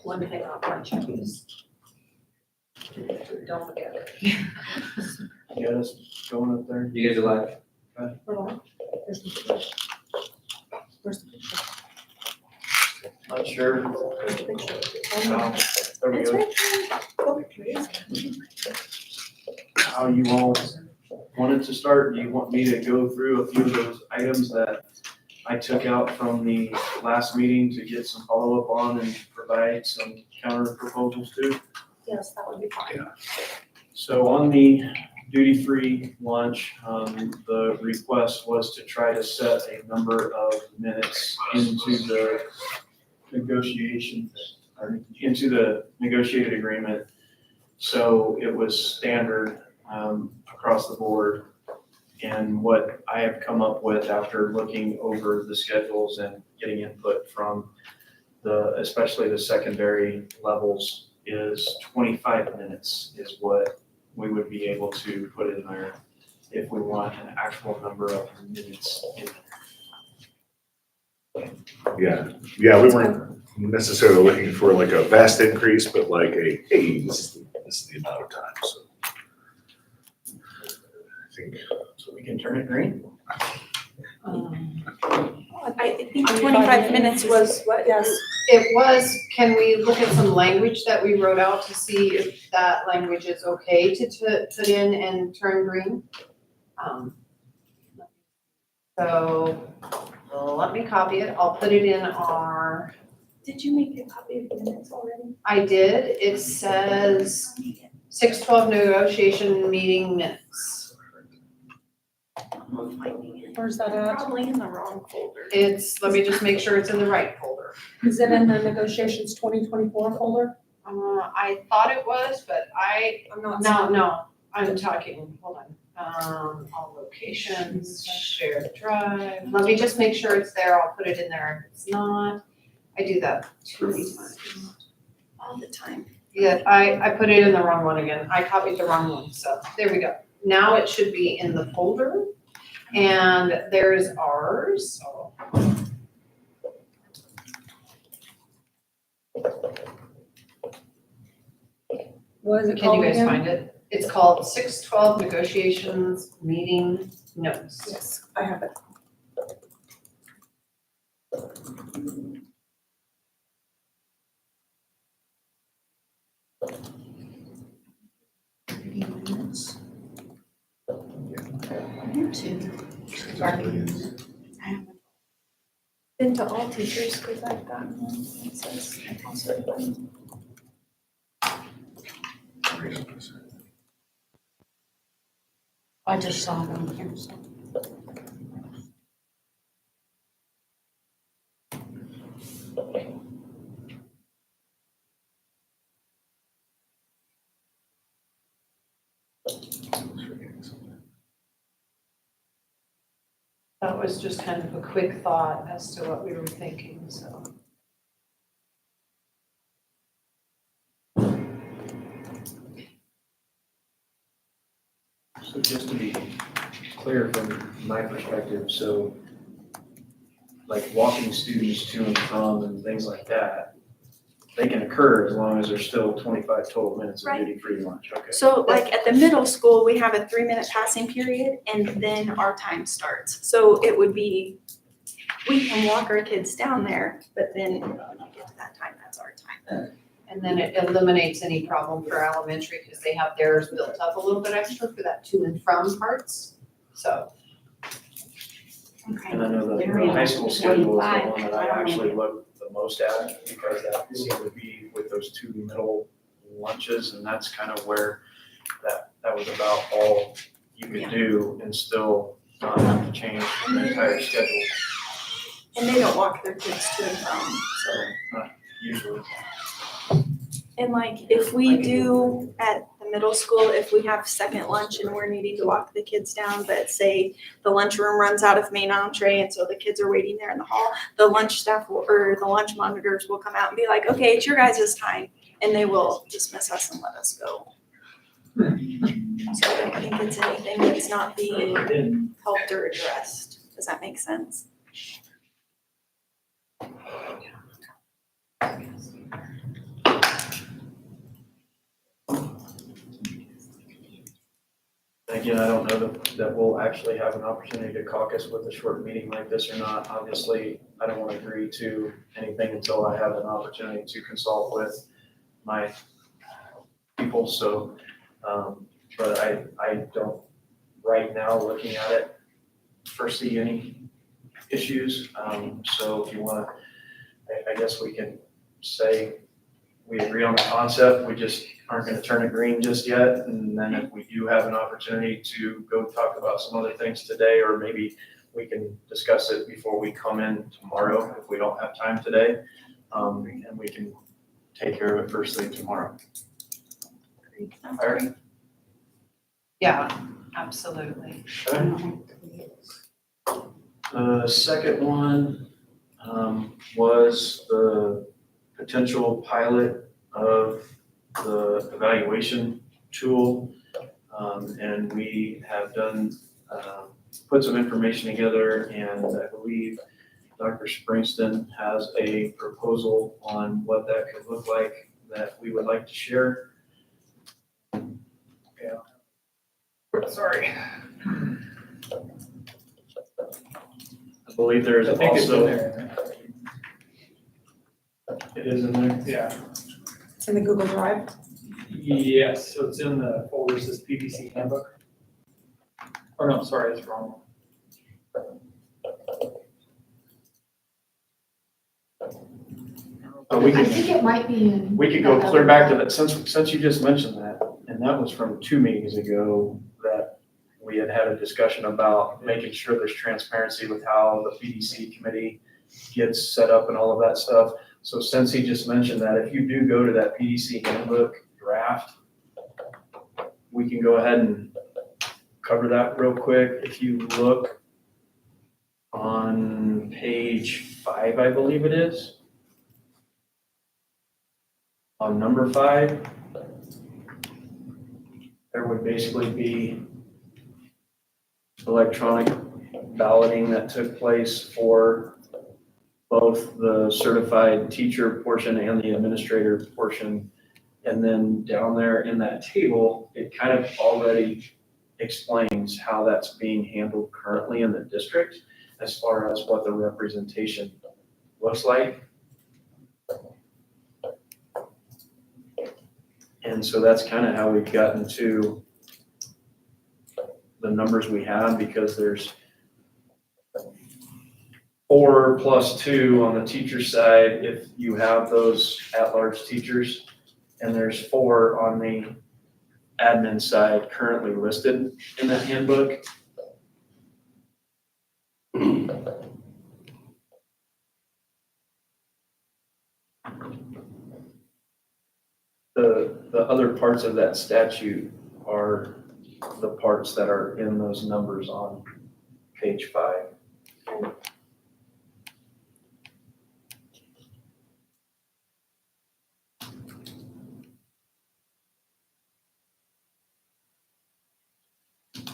One thing off my checklist. Don't forget it. You got us going up there? You guys are live. Where's the picture? Not sure. Where's the picture? There we It's go. right there. How you all wanted to start? Do you want me to go through a few of those items that I took out from the last meeting to get some follow-up on and provide some counter proposals to? Yes, that would be fine. So on the duty-free lunch, the request was to try to set a number of minutes into the negotiation, or into the negotiated agreement. So it was standard across the board. And what I have come up with after looking over the schedules and getting input from especially the secondary levels, is 25 minutes is what we would be able to put in there if we want an actual number of minutes in there. Yeah, we weren't necessarily looking for like a vast increase, but like hey, this is the amount of time, so. I think, So we can turn it green. I think 25 minutes was what? Yes. It was, can we look at some language that we wrote out to see if that language is okay to put in and turn green? So, let me copy it, I'll put it in our, Did you make a copy of the minutes already? I did, it says 6:12 negotiation meeting minutes. I'm finding it. Where's that at? Probably in the wrong folder. It's, let me just make sure it's in the right folder. Is it in the negotiations 2024 folder? I thought it was, but I'm not. No, I'm talking, hold on. All locations, shared drive. Let me just make sure it's there. I'll put it in there. If it's not, I do that too many times. All the time. Yeah, I put it in the wrong one again. I copied the wrong one, so there we go. Now it should be in the folder. And there's ours. What is it Can called you guys again? find it? It's called 6:12 negotiations meeting notes. Yes, I have it. You too. I haven't been to all teachers because I've gotten one that says also. I just saw it on here, so. That was just kind of a quick thought as to what we were thinking, so. So just to be clear from my perspective, so like walking students to and from and things like that, they can occur as long as there's still 25 total minutes of Right. duty-free lunch, okay. So like at the middle school, we have a 3-minute passing period and then our time starts. So it would be, we can walk our kids down there, but then when you get to that time, that's our time. And then it eliminates any problem for elementary because they have theirs built up a little bit extra for that to and from parts. So, And I know the high school schedule is the one that I actually look the most at because that seemed to be with those 2 middle lunches, and that's kind of where that was about all you could do and still not have to change the entire schedule, And they don't walk their kids to and from, so. not usually. And like, if we do at the middle school, if we have second lunch and we're needing to walk the kids down, but say the lunchroom runs out of main entree and so the kids are waiting there in the hall, the lunch staff or the lunch monitors will come out and be like, okay, it's your guys' time. And they will dismiss us and let us go. So I don't think it's anything that's not being helped or addressed. Does that make sense? Again, I don't know that we'll actually have an opportunity to caucus with a short meeting like this or not. Obviously, I don't want to agree to anything until I have an opportunity to consult with my people, so, but I don't, right now, looking at it, foresee any issues. So if you want to, I guess we can say we agree on the concept, we just aren't going to turn it green just yet. And then if we do have an opportunity to go talk about some other things today, or maybe we can discuss it before we come in tomorrow if we don't have time today. And we can take care of it first thing tomorrow. Sounds All right. great. Yeah, absolutely. The second one was the potential pilot of the evaluation tool. And we have done, put some information together, and I believe Dr. Springston has a proposal on what that could look like that we would like to share. Sorry. I believe there is I think it's in also, there. it is in there? Yeah. It's in the Google Drive. Yes, so it's in the folder, says PVC handbook. Or no, sorry, that's wrong. We I could, think it might be in. we could go clear back to that, since you just mentioned that, and that was from 2 meetings ago, that we had a discussion about making sure there's transparency with how the PDC committee gets set up and all of that stuff. So since he just mentioned that, if you do go to that PDC handbook draft, we can go ahead and cover that real quick. If you look on page 5, I believe it is. On number 5, there would basically be electronic balloting that took place for both the certified teacher portion and the administrator portion. And then down there in that table, it kind of already explains how that's being handled currently in the district as far as what the representation looks like. And so that's kind of how we've gotten to the numbers we have, because there's 4 + 2 on the teacher side if you have those at-large teachers, and there's 4 on the admin side currently listed in that handbook. The other parts of that statute are the parts that are in those numbers on page 5.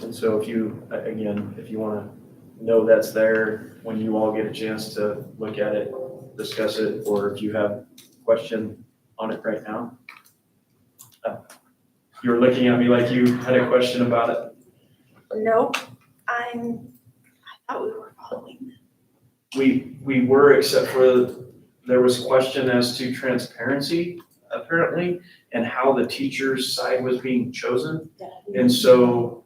And so if you, again, if you want to know that's there, when you all get a chance to look at it, discuss it, or if you have a question on it right now. You were looking at me like you had a question about it. Nope, I thought we were following. We were, except for there was question as to transparency, apparently, and how the teacher's side was being chosen. And so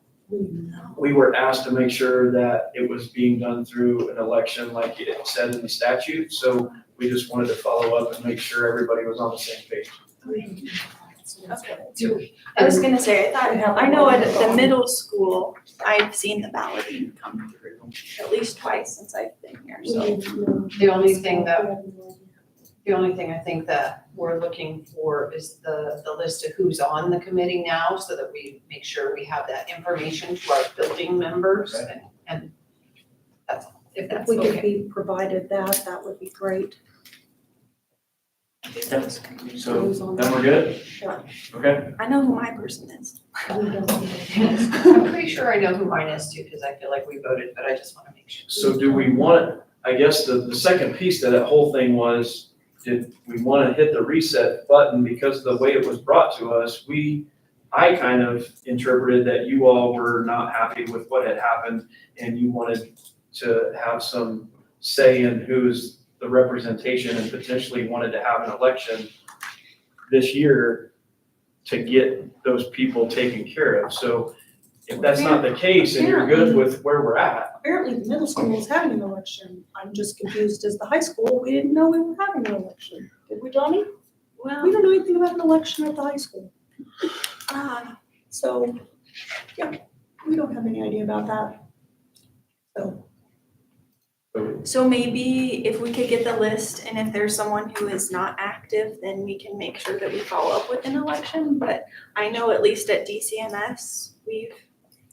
we were asked to make sure that it was being done through an election like it said in the statute. So we just wanted to follow up and make sure everybody was on the same page. Okay. I was gonna say, I know at the middle school, I've seen the balloting come through at least twice since I've been here, so. The only thing I think that we're looking for is the list of who's on the committee now, so that we make sure we have that information to our building members, and that's, if If that's we could okay. be provided that, that would be great. So then we're good? Yeah. Okay, I know who my person is. I'm pretty sure I know who mine is too, because I feel like we voted, but I just want to make sure. so do we want, I guess the second piece to that whole thing was, did we want to hit the reset button because the way it was brought to us, I kind of interpreted that you all were not happy with what had happened and you wanted to have some say in who's the representation and potentially wanted to have an election this year to get those people taken care of. So if that's not the case and you're good with where we're at, Apparently, the middle school is having an election. I'm just confused as the high school, we didn't know we were having an election. Did we, Johnny? We Well, don't know anything about an election at the high school. So, yeah, we don't have any idea about that. so maybe if we could get the list and if there's someone who is not active, then we can make sure that we follow up with an election. But I know at least at DCMS, we've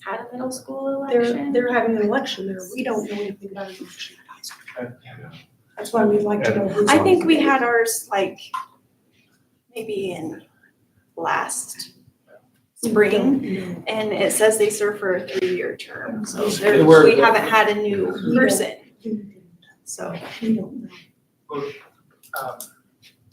had a middle school election. They're having an election there. We don't know anything about an election at high school. That's why we'd like to know who's I on think the we committee. had ours like maybe in last spring, No. and it says they serve for a 3-year term. So And we're- we haven't had a new person, so. We don't know.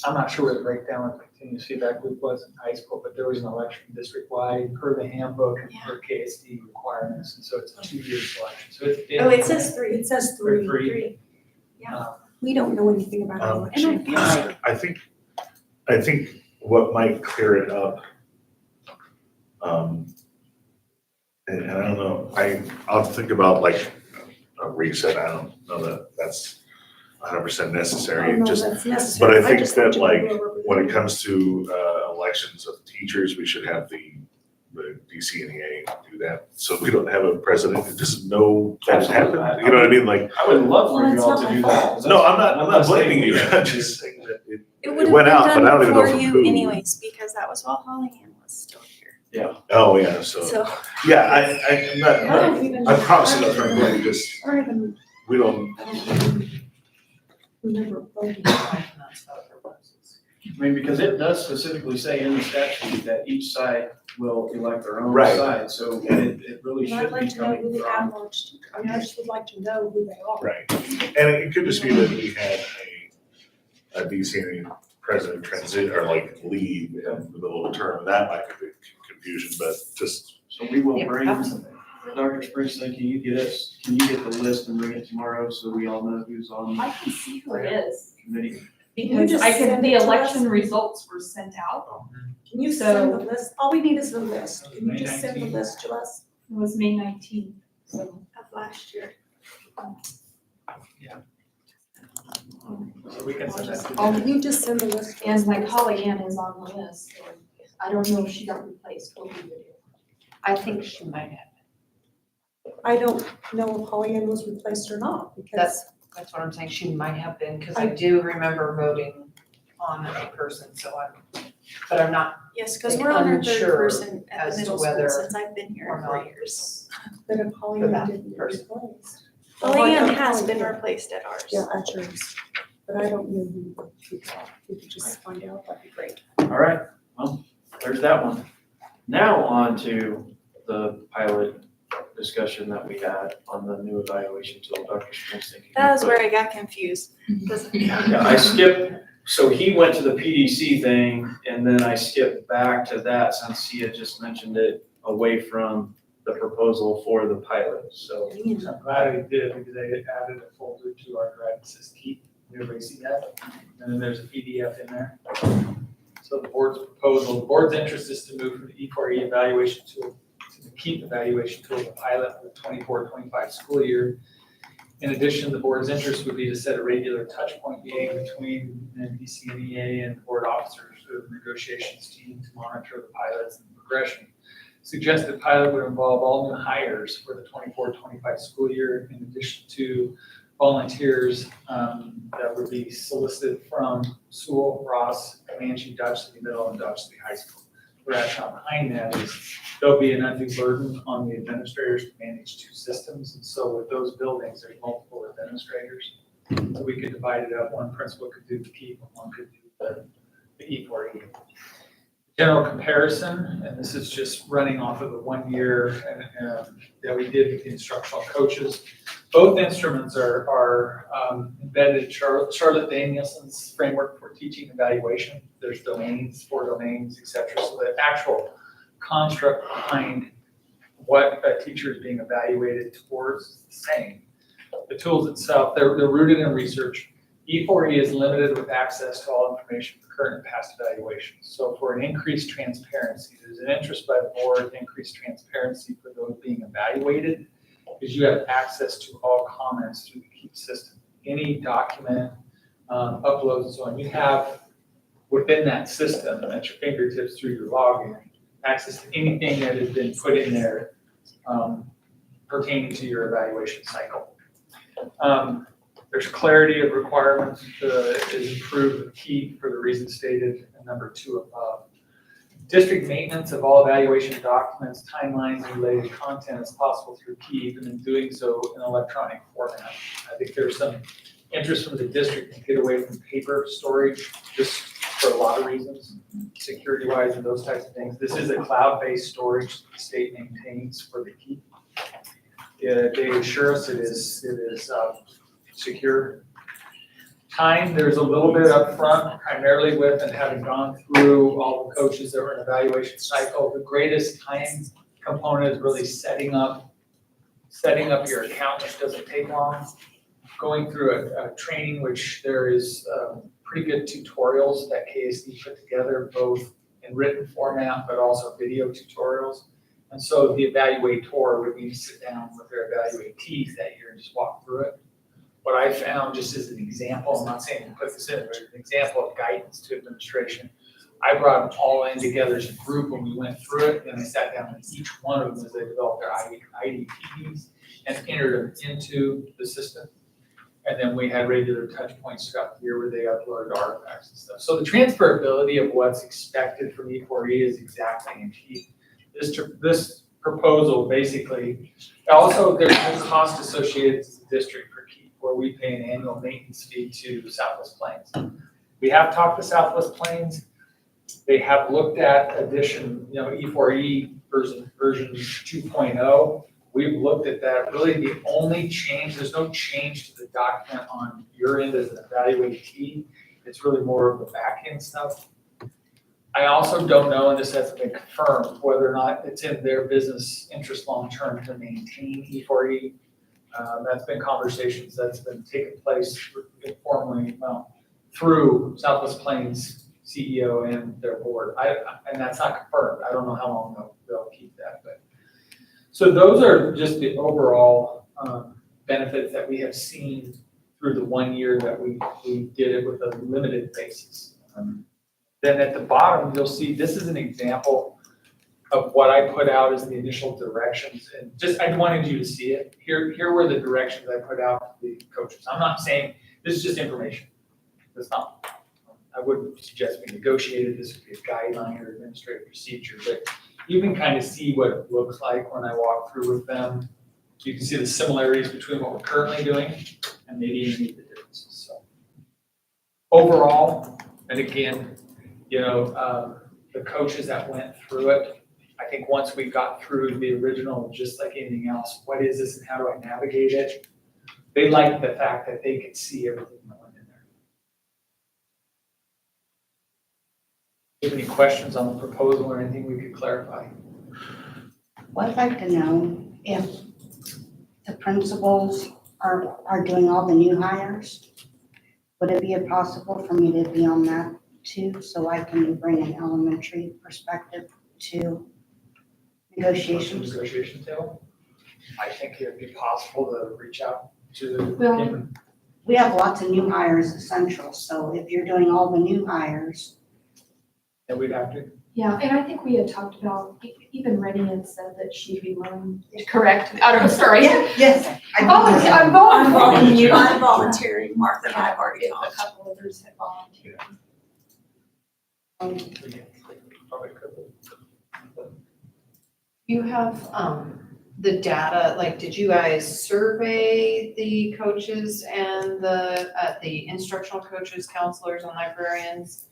I'm not sure what the breakdown of continuous feedback loop was in high school, but there was an election district-wide per the handbook and per KSD requirements, and so it's a 2-year selection, so it's. Oh, it says 3. It says three. Three. We don't know anything about an Um, election. And I I think what might clear it up, and I don't know, I'll think about like a reset. I don't know that that's 100% I necessary. don't know if Just that's necessary. but I think just that, want you to like, know where we're when it going. comes to elections of teachers, we should have the DCNEA do that. So we don't have a president who doesn't know that it happened. You know what I mean? Like, I would love for Well, you it's all not to my do fault. that. no, I'm not blaming you. I'm just saying that It would have went out, been but I don't done even know before from you who. anyways, because that was while Holly Ann was still here. Oh, yeah, so, So, yeah, I'm not, I don't even. I promise you, I that's don't right, even- we just, I don't even, we don't, I don't even remember voting. I mean, because it does specifically say in the statute that each side will elect their own Right. side, so it really And I'd should like be to know who coming the from. at-large, I mean, I just would like to know who they are. right. And it could just be that we had a DCNEA president transit, or like leave in the middle of the term, that might be confusion, but just, So we will Yeah, bring, absolutely. Dr. Springsteen, can you get the list and bring it tomorrow so we all know who's on I can see who it is, the committee? because just I can, send the it to election us? results were sent out, Can you send the list? All we need is the list. Can you just send the May 19th. list to us? it was May 19th, so. of last year. So we can send that to Oh, them. can you just send the list to us? And like Holly Ann is on the list, so I don't know if she got replaced, but we did. I think she might have. I don't know if Holly Ann was replaced or not, because That's what I'm saying, she might have been, because I do remember voting on a person, so but I'm not, Yes, because Like, we're on our third unsure person at as the to middle school whether since I've been here or in 4 not. years. but if Holly For Ann that didn't get person. replaced. Holly Ann Holly- has Holly been Ann. replaced at ours. Yeah, at yours, but I don't know who, if you could just find out, that'd be great. All right, well, there's that one. Now on to the pilot discussion that we had on the new evaluation tool, Dr. Springsteen. can you That was put- where I got confused. 'Cause- Yeah, I skipped, so he went to the PDC thing, and then I skipped back to that since he had just mentioned it away from the proposal for the pilot, so. I'm glad he did, because they added a folder to our drive that says keep, everybody see that? And then there's a PDF in there. So the board's proposal, the board's interest is to move from the E4E evaluation tool to the keep evaluation tool, the pilot for the 24-25 school year. In addition, the board's interest would be to set a regular touch point meeting between the DCNEA and board officers of the negotiations team to monitor the pilots and progression. Suggested pilot would involve all new hires for the 24-25 school year, in addition to volunteers that would be solicited from Sewell, Ross, Comanche, Dodge City Middle, and Dodge City High School. The rationale behind that is there'll be an undue burden on the administrators to manage 2 systems, and so with those buildings, there's multiple administrators. So we could divide it up, one principal could do the keep, and one could do the E4E. General comparison, and this is just running off of the 1 year that we did with the instructional coaches. Both instruments are embedded in Charlotte Danielson's framework for teaching evaluation. There's domains, 4 domains, et cetera. So the actual construct behind what a teacher is being evaluated towards is the same. The tools itself, they're rooted in research. E4E is limited with access to all information for current and past evaluations. So for an increased transparency, there's an interest by the board to increase transparency for those being evaluated, because you have access to all comments through the KEEP system. Any document, uploads and so on, you have within that system at your fingertips through your login, access to anything that has been put in there pertaining to your evaluation cycle. There's clarity of requirements is improved with KEEP for the reasons stated in number 2 above. District maintenance of all evaluation documents, timelines, and related content is possible through KEEP, and in doing so in electronic format. I think there's some interest from the district to get away from paper storage, just for a lot of reasons, security-wise and those types of things. This is a cloud-based storage the state maintains for the KEEP. They assure us it is secure. Time, there's a little bit up front, primarily with and having gone through all the coaches that were in evaluation cycle. The greatest time component is really setting up your account, which doesn't take long. Going through a training, which there is pretty good tutorials that KSD put together, both in written format, but also video tutorials. And so the evaluator would need to sit down with their evaluatees that year and just walk through it. What I found, just as an example, I'm not saying to put this in, but an example of guidance to administration, I brought them all in together as a group when we went through it, and I sat down with each one of them as they developed their IDPs and entered them into the system. And then we had regular touch points throughout the year where they uploaded artifacts and stuff. So the transferability of what's expected from E4E is exactly in KEEP. This proposal basically, also there's no cost associated to the district for KEEP, where we pay an annual maintenance fee to Southwest Plains. We have talked to Southwest Plains. They have looked at addition, E4E version 2.0. We've looked at that. Really the only change, there's no change to the document on your end as an evaluatee. It's really more of the back end stuff. I also don't know, and this hasn't been confirmed, whether or not it's in their business interest long-term to maintain E4E. That's been conversations that's been taking place informally through Southwest Plains CEO and their board. And that's not confirmed. I don't know how long they'll keep that. But so those are just the overall benefits that we have seen through the 1 year that we did it with a limited basis. Then at the bottom, you'll see this is an example of what I put out as the initial directions. And just, I wanted you to see it. Here were the directions I put out to the coaches. I'm not saying, this is just information. It's not, I wouldn't suggest we negotiated. This would be a guideline or administrative procedure, but you can kind of see what it looks like when I walk through with them. You can see the similarities between what we're currently doing and maybe even the differences. So overall, and again, the coaches that went through it, I think once we got through the original, just like anything else, what is this and how do I navigate it? They liked the fact that they could see everything that went in there. Do you have any questions on the proposal or anything we could clarify? Well, I'd like to know if the principals are doing all the new hires. Would it be possible for me to be on that too, so I can bring an elementary perspective to negotiations? Negotiation table? I think it'd be possible to reach out to Well- him. We have lots of new hires at Central, so if you're doing all the new hires, And we'd have to. Yeah, and I think we had talked about, even Reddy had said that she'd be willing to correct me. I don't know, sorry. yes. I'm volunteering. I'm volunteering, Martha and I have already A talked. couple others had volunteered. Probably could. You have, the data, like, did you guys survey the coaches and the instructional coaches, counselors, and librarians?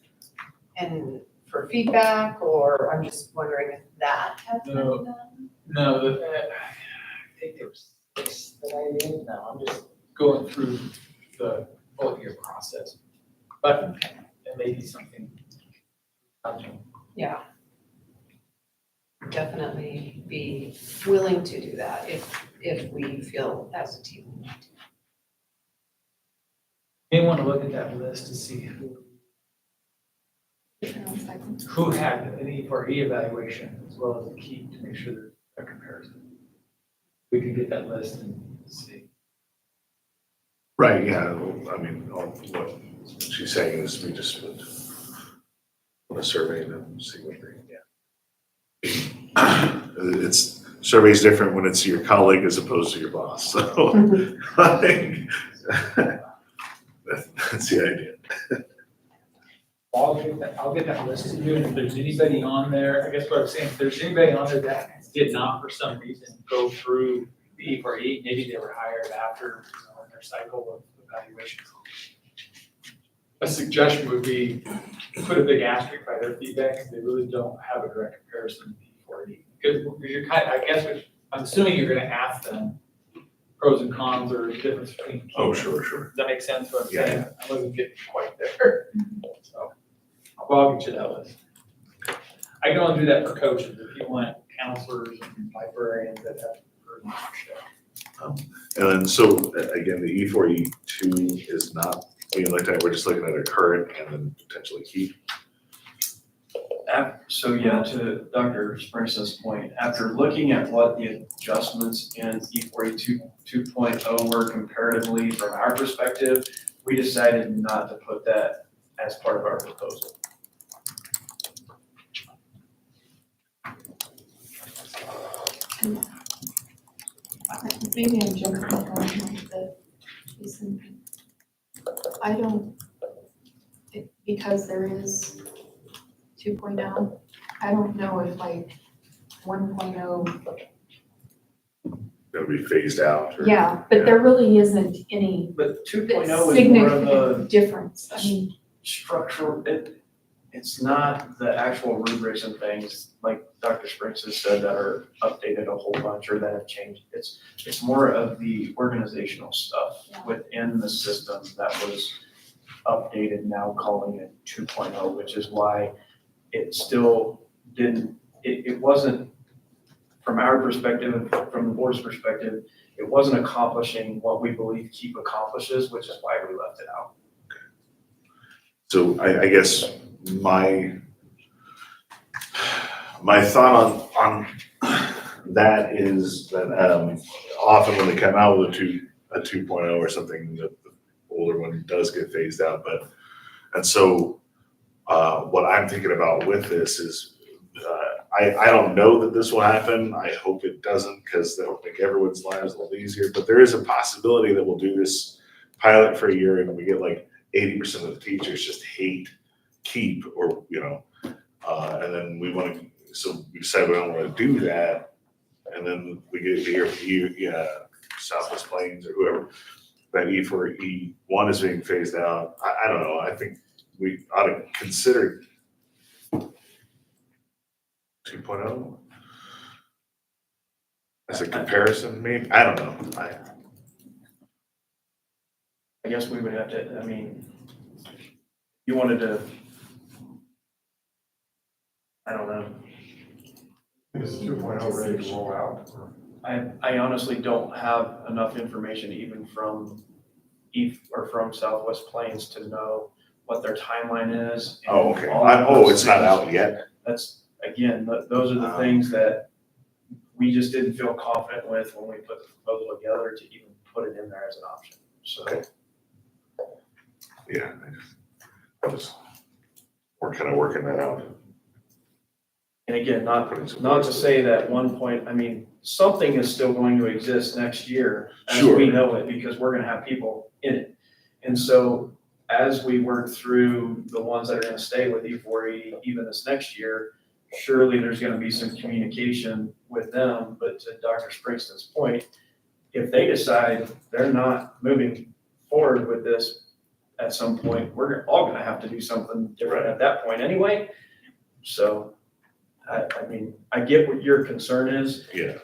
And for feedback, or I'm just wondering if that has been No. done? No, I think there was 6 that I did, no, I'm just going through the whole year process. But it may be something. Yeah. Definitely be willing to do that if we feel as a team. we need to. May want to look at that list to see who had an E4E evaluation as well as a key to make sure there's a comparison. We can get that list and see. Right, yeah, well, I mean, what she's saying is we just would want to survey them, see what they, it's, survey's different when it's your colleague as opposed to your boss, so I think that's the idea. I'll get that list to you, and if there's anybody on there, I guess what I'm saying, if there's anybody on there that did not for some reason go through the E4E, maybe they were hired after, in their cycle of evaluation. A suggestion would be put a big asterisk by their feedback, because they really don't have a direct comparison to the E4E. Because you're I guess, I'm assuming you're gonna ask them pros and cons or the difference between. Oh, sure. Does that make sense what I'm Yeah. saying? I wasn't getting quite there. So, I'll get you that list. I can only do that for coaches, if you want counselors and librarians that have heard leadership. And then, so, again, the E4E2 is not being looked at, we're just looking at a current and then potentially keep. So yeah, to Dr. Springson's point, after looking at what the adjustments in E4E 2.0 were comparatively from our perspective, we decided not to put that as part of our proposal. Maybe I'm jumping on the reason. I don't, because there is 2.0, I don't know if like 1.0, Gonna be phased out or. yeah, but there really isn't any But 2.0 is more of a significant difference. I mean, structural, it's not the actual rubrics and things like Dr. Springs has said that are updated a whole bunch or that have changed. It's more of the organizational stuff within the system that was updated, now calling it 2.0, which is why it still didn't, it wasn't, from our perspective, from the board's perspective, it wasn't accomplishing what we believe KEEP accomplishes, which is why we left it out. So I guess my thought on that is that often when they come out with a 2.0 or something, the older one does get phased out. And so what I'm thinking about with this is I don't know that this will happen. I hope it doesn't, because that will make everyone's lives a little easier. But there is a possibility that we'll do this pilot for a year and we get like 80% of the teachers just hate KEEP, or and then we want to. So we decide we don't want to do that, and then we get to hear Southwest Plains or whoever that E4E1 is being phased out. I don't know. I think we ought to consider 2.0 as a comparison, maybe. I don't know. I guess we would have to, I mean, you wanted to, I don't know. Is 2.0 ready to roll out? I honestly don't have enough information even from from Southwest Plains to know what their timeline is. and Oh, okay. all of those It's not things. out yet. That's, again, those are the things that we just didn't feel confident with when we put the proposal together to even put it in there as an option, so. Okay. Yeah, we're kind of working that out. And again, not to say that one point, I mean, something is still going to exist next year as Sure. we know it, because we're gonna have people in it. And so as we work through the ones that are gonna stay with E4E even this next year, surely there's gonna be some communication with them. But to Dr. Springston's point, if they decide they're not moving forward with this at some point, we're all gonna have to do something different at that point anyway. So, I mean, I get what your concern is, Yeah,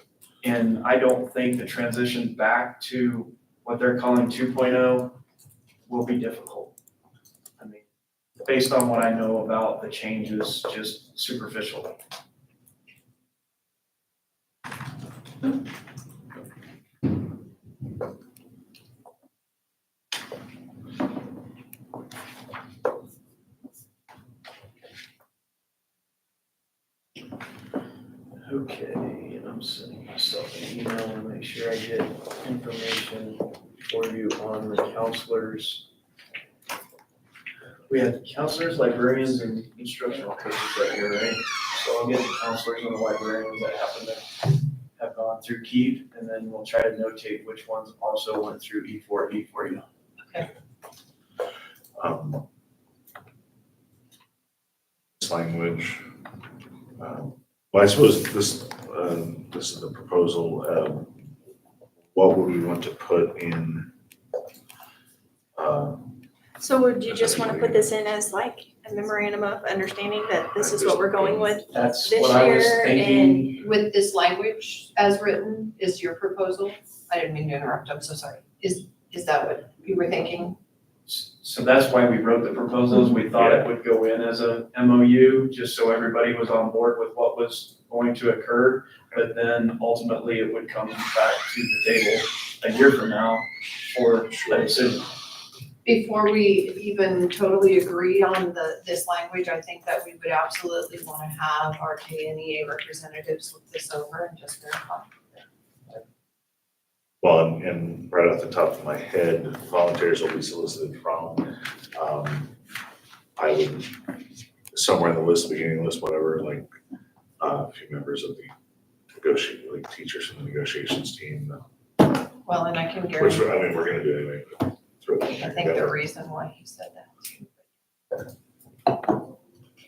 and I don't think the transition back to what they're calling 2.0 will be difficult. I mean, based on what I know about the changes, just superficially. Okay, and I'm sending myself an email to make sure I get information for you on the counselors. We have counselors, librarians, and instructional coaches right here, right? So I'll get the counselors and the librarians that happen to have gone through KEEP, and then we'll try to notate which ones also went through E4E for you. this language. Well, I suppose this is the proposal. What would we want to put in? So would you just wanna put this in as like a memorandum of understanding that this is what we're going with That's this what I was year thinking. With this language as written is your proposal? I didn't mean to interrupt, I'm so sorry. Is that what you were thinking? So that's why we wrote the proposals. We thought it would go in as a MOU, just so everybody was on board with what was going to occur. But then ultimately it would come back to the table a year from now for a decision. Before we even totally agree on this language, I think that we would absolutely want to have our DCNEA representatives look this over and just verify. Well, and right off the top of my head, volunteers will be solicited from, I would, somewhere in the list, beginning list, whatever, like, a few members of the like teachers from the negotiations team, Well, and I can which, guarantee, I mean, we're gonna do anyway, but throw that I in think together. the reason why he said that too.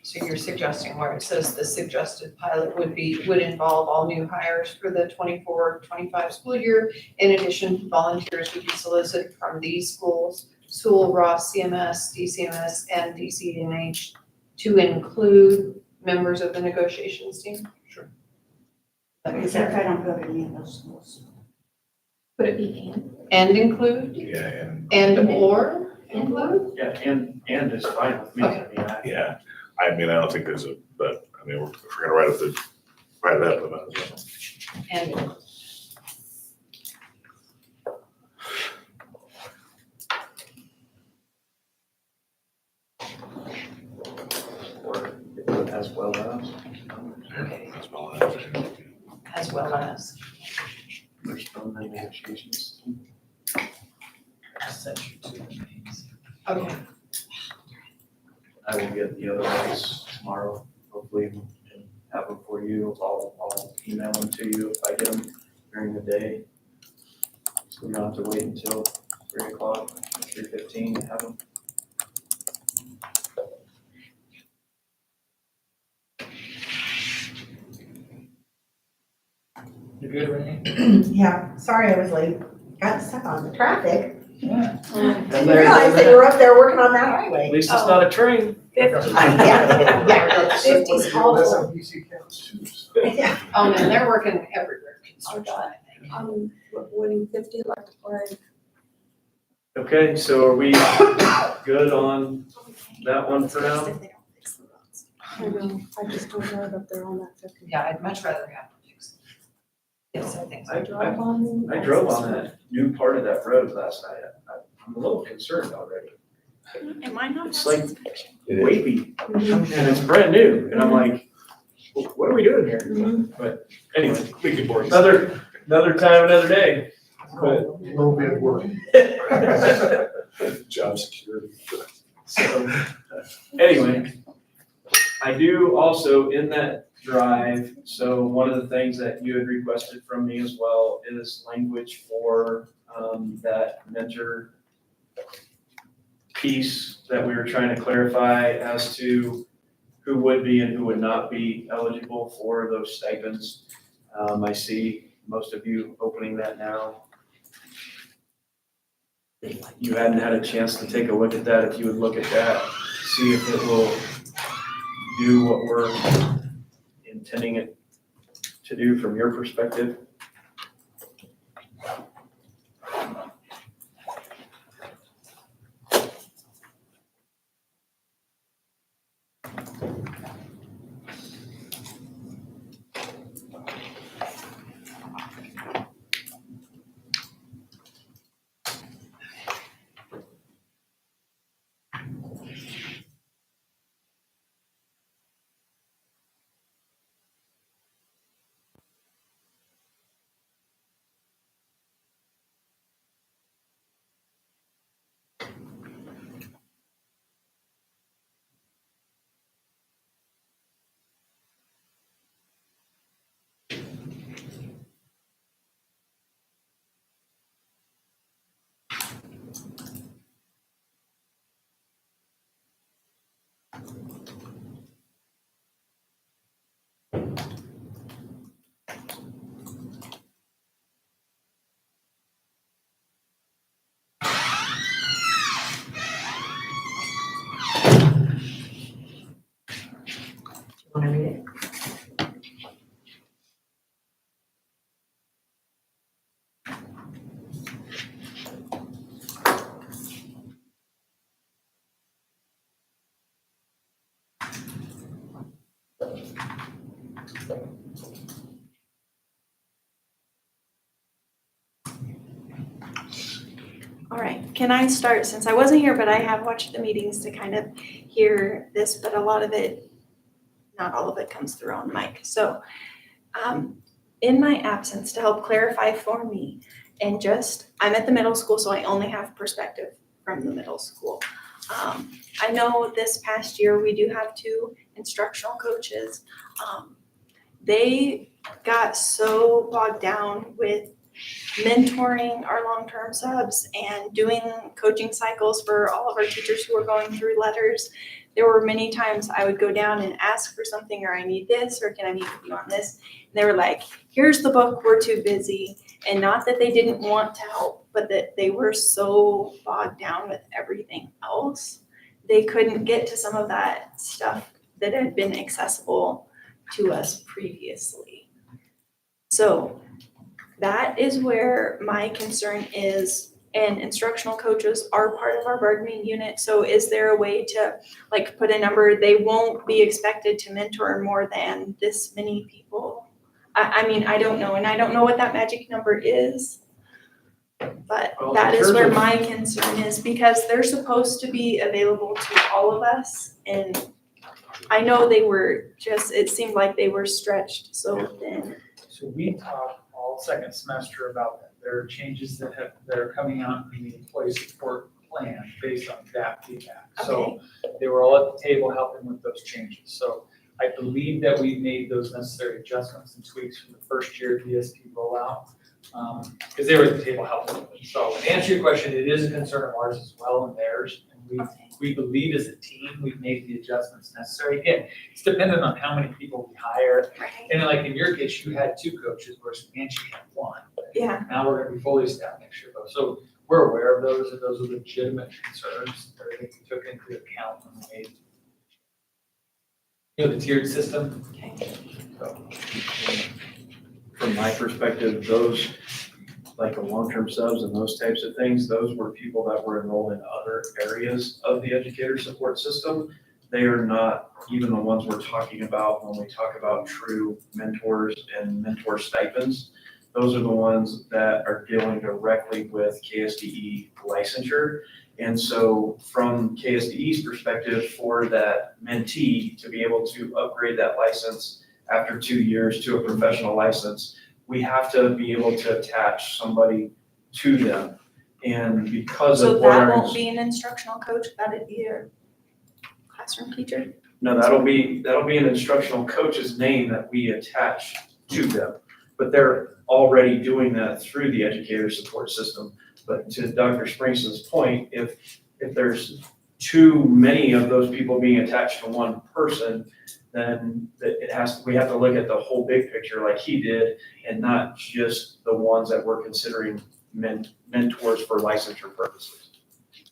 So you're suggesting where it says the suggested pilot would involve all new hires for the 24-25 school year. In addition, volunteers would be solicited from these schools, Sewell, Ross, CMS, DCMS, and DCNH, to include members of the negotiations team. Sure. Except I don't go to any of those schools. Would it be and? And include, Yeah, and, or include? Yeah, and is fine with me. I mean, yeah, I mean, I don't think there's but, I mean, if we're gonna write it up, we might as well. And include. or as well as. Okay. As well as. As well as. Which from the negotiations. I sent you two names. Okay, I will get the other ones tomorrow, hopefully, and have them for you. I'll email them to you if I get them during the day. So we don't have to wait until 3:00, 3:15 to have them. You good, Renee? Yeah, sorry I was late. Got stuck on the traffic. Yeah. Didn't realize they were up there working on that At highway. least it's not a train. Yeah. 50's awful. Yeah. oh man, they're working everywhere, construction, I think. I'm avoiding 50 like the flag. Okay, so are we good on that one for now? If they don't fix the roads. I know, I just don't know that they're on that 50. Yeah, I'd much rather have them fixed. Yes, I think so. I drove on that new part of that road last night. I'm a little concerned already. It might not It's have like suspension. wavy, and it's brand new, and I'm like, what are we doing here? But anyway, We could work. another time, another day. But Little bit of work. Job security. So, anyway, I do also in that drive, so one of the things that you had requested from me as well is language for that mentor piece that we were trying to clarify as to who would be and who would not be eligible for those stipends. I see most of you opening that now. If you hadn't had a chance to take a look at that, if you would look at that, see if it will do what we're intending it to do from your perspective? Wanna read it? All right, can I start, since I wasn't here, but I have watched the meetings to kind of hear this, but a lot of it, not all of it comes through on mic. So, in my absence, to help clarify for me, and just, I'm at the middle school, so I only have perspective from the middle school. I know this past year, we do have 2 instructional coaches. They got so bogged down with mentoring our long-term subs and doing coaching cycles for all of our teachers who were going through letters. There were many times I would go down and ask for something, or I need this, or can I meet with you on this? And they were like, here's the book, we're too busy. And not that they didn't want to help, but that they were so bogged down with everything else. They couldn't get to some of that stuff that had been accessible to us previously. So that is where my concern is, and instructional coaches are part of our bargaining unit. So is there a way to like put a number? They won't be expected to mentor more than this many people. I mean, I don't know, and I don't know what that magic number is. But Well, that in is terms where of- my concern is, because they're supposed to be available to all of us. And I know they were just, it seemed like they were stretched so thin. So we talked all second semester about that. There are changes that are coming out in the employee support plan based on that feedback. So they were all at the table helping with those changes. So I believe that we made those necessary adjustments and tweaks for the first year DSP rollout, because they were at the table helping. So to answer your question, it is a concern of ours as well and theirs. And we believe as a team, we've made the adjustments necessary. Again, it's dependent on how many people we hire. Right. And like in your case, you had 2 coaches, whereas Nancy had 1. Yeah. Now we're gonna be fully staffed next year, though. So we're aware of those, and those are legitimate concerns that I think we took into account when we made, the tiered system. Okay. So, From my perspective, those, like the long-term subs and those types of things, those were people that were enrolled in other areas of the educator support system. They are not even the ones we're talking about when we talk about true mentors and mentor stipends. Those are the ones that are dealing directly with KSDE licensure. And so from KSDE's perspective, for that mentee to be able to upgrade that license after 2 years to a professional license, we have to be able to attach somebody to them. And because So of what that our. won't be an instructional coach, that'd be a classroom teacher? No, that'll be an instructional coach's name that we attach to them. But they're already doing that through the educator support system. But to Dr. Springston's point, if there's too many of those people being attached to one person, then we have to look at the whole big picture like he did, and not just the ones that we're considering mentors for licensure purposes.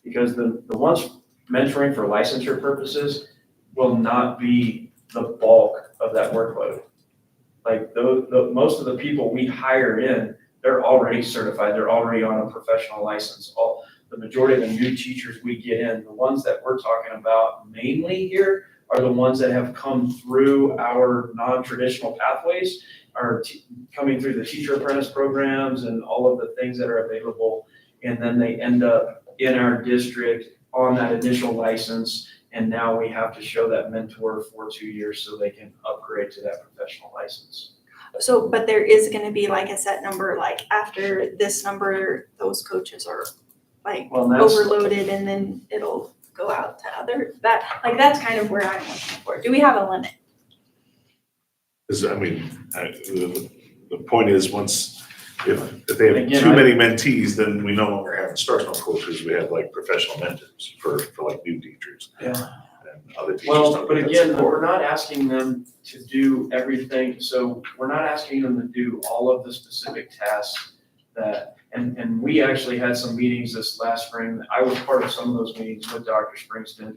Because the ones mentoring for licensure purposes will not be the bulk of that workload. Like most of the people we hire in, they're already certified, they're already on a professional license. The majority of the new teachers we get in, the ones that we're talking about mainly here are the ones that have come through our non-traditional pathways, are coming through the teacher apprentice programs and all of the things that are available. And then they end up in our district on that initial license. And now we have to show that mentor for 2 years so they can upgrade to that professional license. So, but there is gonna be like a set number, like after this number, those coaches are like Well, that's- overloaded and then it'll go out to other, that's kind of where I'm looking for. Do we have a limit? The point is, if they have Again, too many mentees, then we no longer have instructional coaches, we have like professional mentors for like new teachers. Yeah. And other teachers Well, don't but get that again, support. we're not asking them to do everything, so we're not asking them to do all of the specific tasks that, and we actually had some meetings this last spring. I was part of some of those meetings with Dr. Springston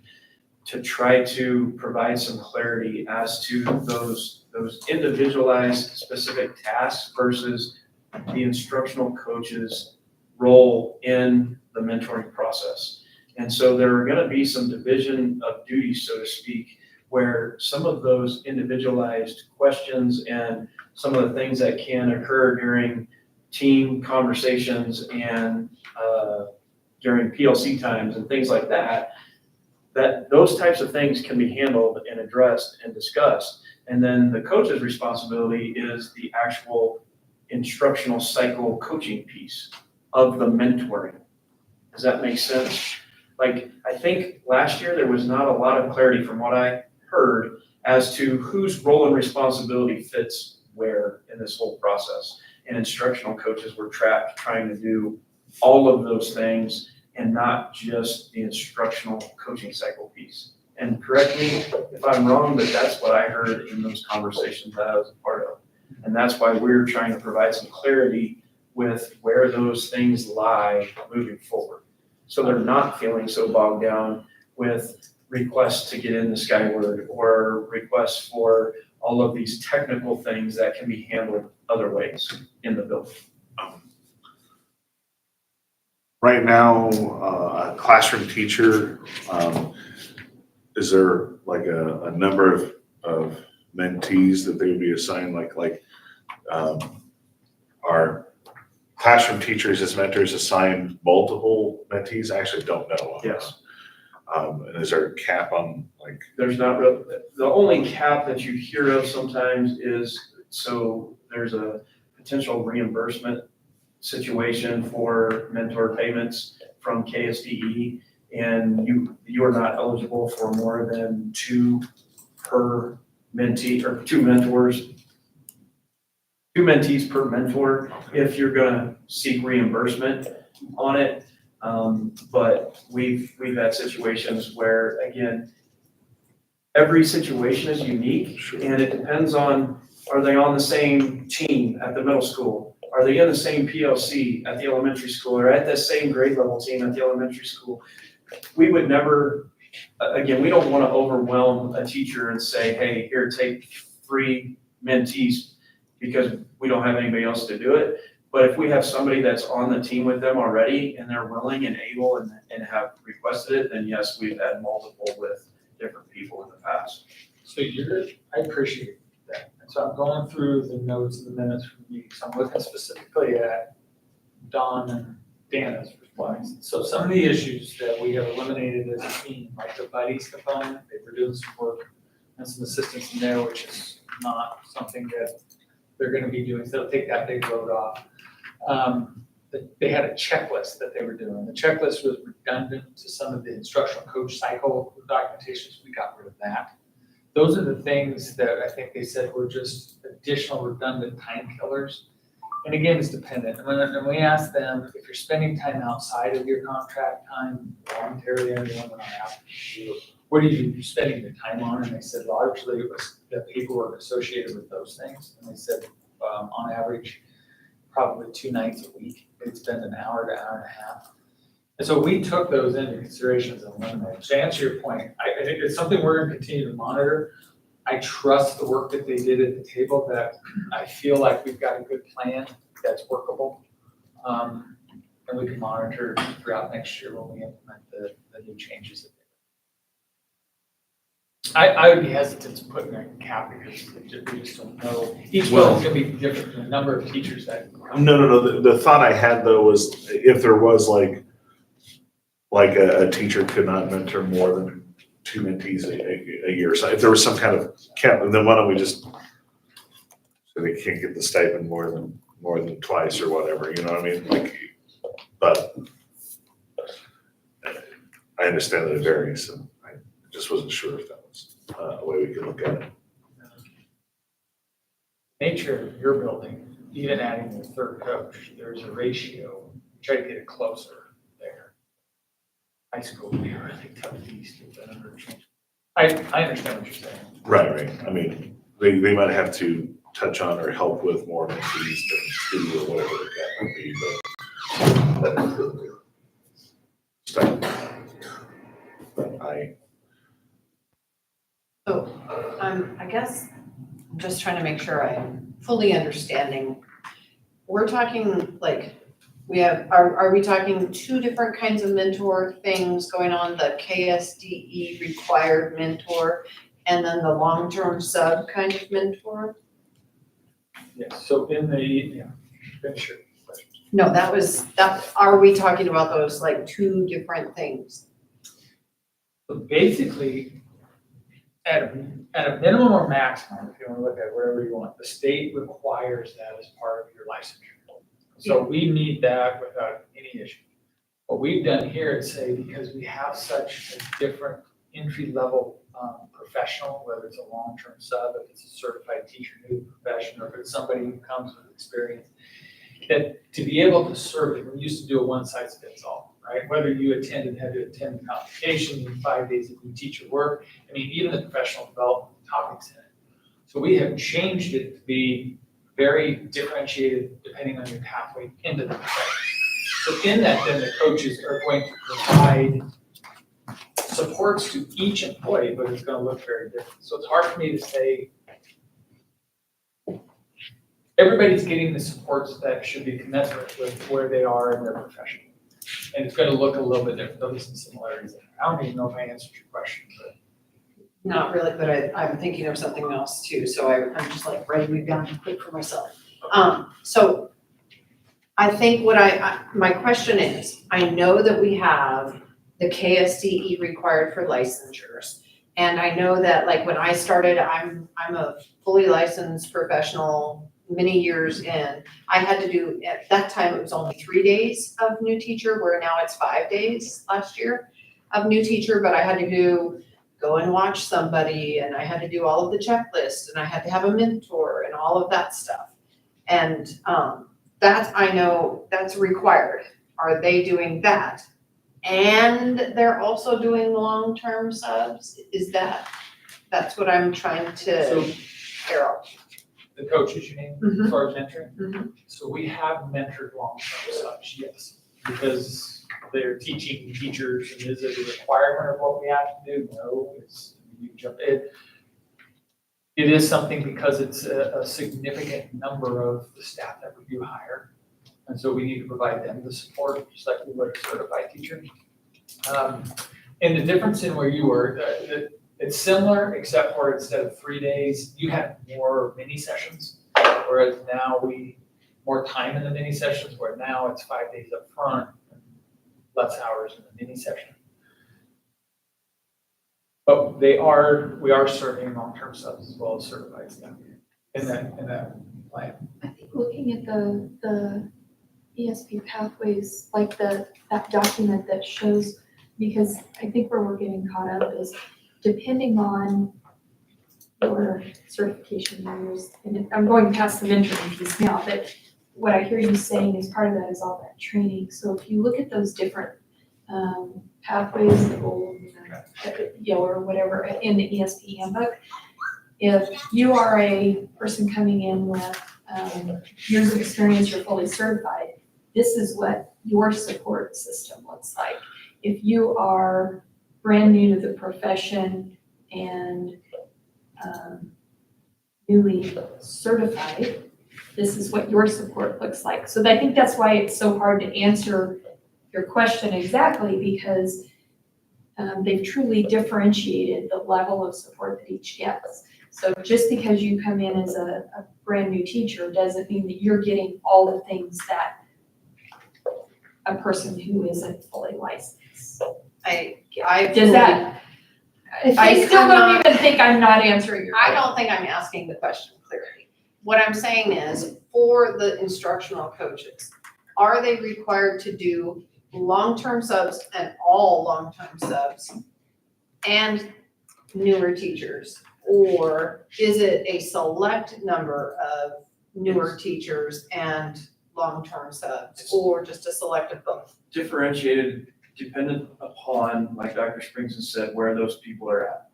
to try to provide some clarity as to those individualized specific tasks versus the instructional coach's role in the mentoring process. And so there are gonna be some division of duties, so to speak, where some of those individualized questions and some of the things that can occur during team conversations and during PLC times and things like that, those types of things can be handled and addressed and discussed. And then the coach's responsibility is the actual instructional cycle coaching piece of the mentoring. Does that make sense? Like, I think last year there was not a lot of clarity from what I heard as to whose role and responsibility fits where in this whole process. And instructional coaches were trapped trying to do all of those things and not just the instructional coaching cycle piece. And correct me if I'm wrong, but that's what I heard in those conversations that I was a part of. And that's why we're trying to provide some clarity with where those things lie moving forward. So they're not feeling so bogged down with requests to get into Skyward or requests for all of these technical things that can be handled other ways in the building. Right now, a classroom teacher, is there like a number of mentees that they would be assigned, are classroom teachers as mentors assigned multiple mentees? I actually don't know. Yes. And is there a cap on There's not real, the only cap that you hear of sometimes is, so there's a potential reimbursement situation for mentor payments from KSDE, and you are not eligible for more than 2 per mentee, or 2 mentors, 2 mentees per mentor if you're gonna seek reimbursement on it. But we've had situations where, again, every situation is unique, and it depends on, are they on the same team at the middle school? Are they in the same PLC at the elementary school, or at the same grade level team at the elementary school? We would never, again, we don't want to overwhelm a teacher and say, hey, here, take 3 mentees because we don't have anybody else to do it. But if we have somebody that's on the team with them already and they're willing and able and have requested it, then yes, we've had multiple with different people in the past. So I appreciate that. And so I'm going through the notes and the minutes from the meeting. So I'm looking specifically at Don and Dana's replies. So some of the issues that we have eliminated as a team, like the buddies component, they were doing some work and some assistance in there, which is not something that they're gonna be doing, so they'll take that big load off. They had a checklist that they were doing. The checklist was redundant to some of the instructional coach cycle documentations. We got rid of that. Those are the things that I think they said were just additional redundant time killers. And again, it's dependent. And we asked them, if you're spending time outside of your contract time voluntarily, anyone we're not asking you to do, what are you spending your time on? And they said largely it was the paperwork associated with those things. And they said, on average, probably 2 nights a week, they'd spend an hour to hour and a half. And so we took those into consideration and eliminated. To answer your point, I think it's something we're gonna continue to monitor. I trust the work that they did at the table, that I feel like we've got a good plan that's workable. And we can monitor throughout next year when we implement the new changes. I would be hesitant to put in a cap because we just don't know. Each building's gonna be different, the number of teachers that. No. The thought I had though was if there was like a teacher could not mentor more than 2 mentees a year. So if there was some kind of cap, then why don't we just, so they can't get the stipend more than twice or whatever, you know what I mean? Like, but I understand that it varies, and I just wasn't sure if that was a way we could look at it. Nature of your building, even adding the third coach, there's a ratio, try to get it closer there. High school would be a really tough piece to get under change. I understand what you're saying. Right. I mean, they might have to touch on or help with more mentees than 2 or whatever that might be, but So, I guess I'm just trying to make sure I'm fully understanding. We're talking like, are we talking 2 different kinds of mentor things going on? The KSDE required mentor and then the long-term sub kind of mentor? Yes, so finish your question. No, are we talking about those like 2 different things? So basically, at a minimum or maximum, if you want to look at it wherever you want, the state requires that as part of your licensure. So we need that without any issue. What we've done here is say, because we have such a different entry-level professional, whether it's a long-term sub, if it's a certified teacher, new profession, or if it's somebody who comes with experience, that to be able to serve it, we used to do a one-size-fits-all, right? Whether you had to attend the convocation, 5 days of new teacher work, I mean, even the professional development topics in it. So we have changed it to be very differentiated depending on your pathway into the profession. So in that, then the coaches are going to provide supports to each employee, but it's gonna look very different. So it's hard for me to say, everybody's getting the supports that should be commensurate with where they are in their profession. And it's gonna look a little bit different, there'll be some similarities there. I don't even know if I answered your question, but. Not really, but I'm thinking of something else too, so I'm just like writing it down quick for myself. So I think my question is, I know that we have the KSDE required for licensures. And I know that like when I started, I'm a fully licensed professional many years in. I had to do, at that time, it was only 3 days of new teacher, where now it's 5 days last year of new teacher, but I had to go and watch somebody, and I had to do all of the checklists, and I had to have a mentor and all of that stuff. And that I know that's required. Are they doing that? And they're also doing long-term subs? That's what I'm trying to figure out. The coaches, you mean, Mhm. as far as mentoring? Mhm. So we have mentored long-term subs, yes, because they're teaching teachers, and is it a requirement of what we have to do? No, you jump in. It is something because it's a significant number of the staff that we do hire. And so we need to provide them the support, just like we would a certified teacher. And the difference in where you were, it's similar, except for instead of 3 days, you had more mini sessions. Whereas now more time in the mini sessions, where now it's 5 days up front, and less hours in the mini session. But we are serving long-term subs as well as certified staff in that plan. I think looking at the ESP pathways, like that document that shows, because I think where we're getting caught up is depending on your certification years, and I'm going past the mentoring piece now, but what I hear you saying is part of that is all that training. So if you look at those different pathways, the gold, yellow, or whatever in the ESP handbook, if you are a person coming in with years of experience, you're fully certified, this is what your support system looks like. If you are brand new to the profession and newly certified, this is what your support looks like. So I think that's why it's so hard to answer your question exactly, because they've truly differentiated the level of support that each gets. So just because you come in as a brand new teacher doesn't mean that you're getting all the things that a person who isn't fully licensed. Does that? I still don't even think I'm not answering your I question. don't think I'm asking the question clearly. What I'm saying is, for the instructional coaches, are they required to do long-term subs and all long-term subs and newer teachers? Or is it a select number of newer teachers and long-term subs, or just a select of both? Differentiated dependent upon, like Dr. Springs has said, where those people are at.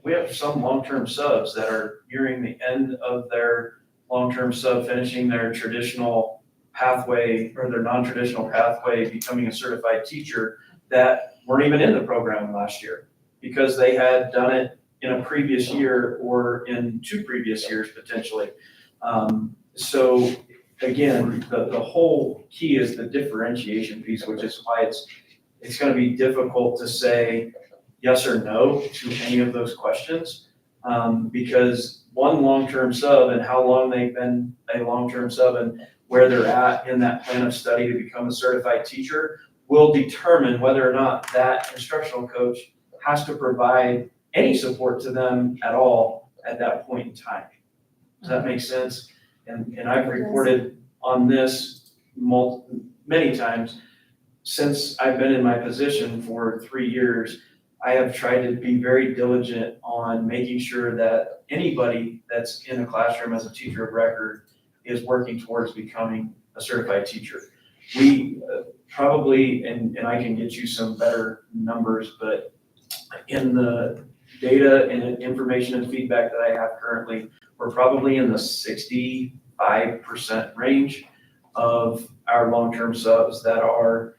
We have some long-term subs that are nearing the end of their long-term sub, finishing their traditional pathway or their non-traditional pathway, becoming a certified teacher, that weren't even in the program last year because they had done it in a previous year or in 2 previous years potentially. So again, the whole key is the differentiation piece, which is why it's going to be difficult to say yes or no to any of those questions, because one long-term sub and how long they've been a long-term sub and where they're at in that plan of study to become a certified teacher will determine whether or not that instructional coach has to provide any support to them at all at that point in time. Does that make sense? And I've reported on this many times since I've been in my position for 3 years. I have tried to be very diligent on making sure that anybody that's in a classroom as a teacher of record is working towards becoming a certified teacher. We probably, and I can get you some better numbers, but in the data and information and feedback that I have currently, we're probably in the 65% range of our long-term subs that are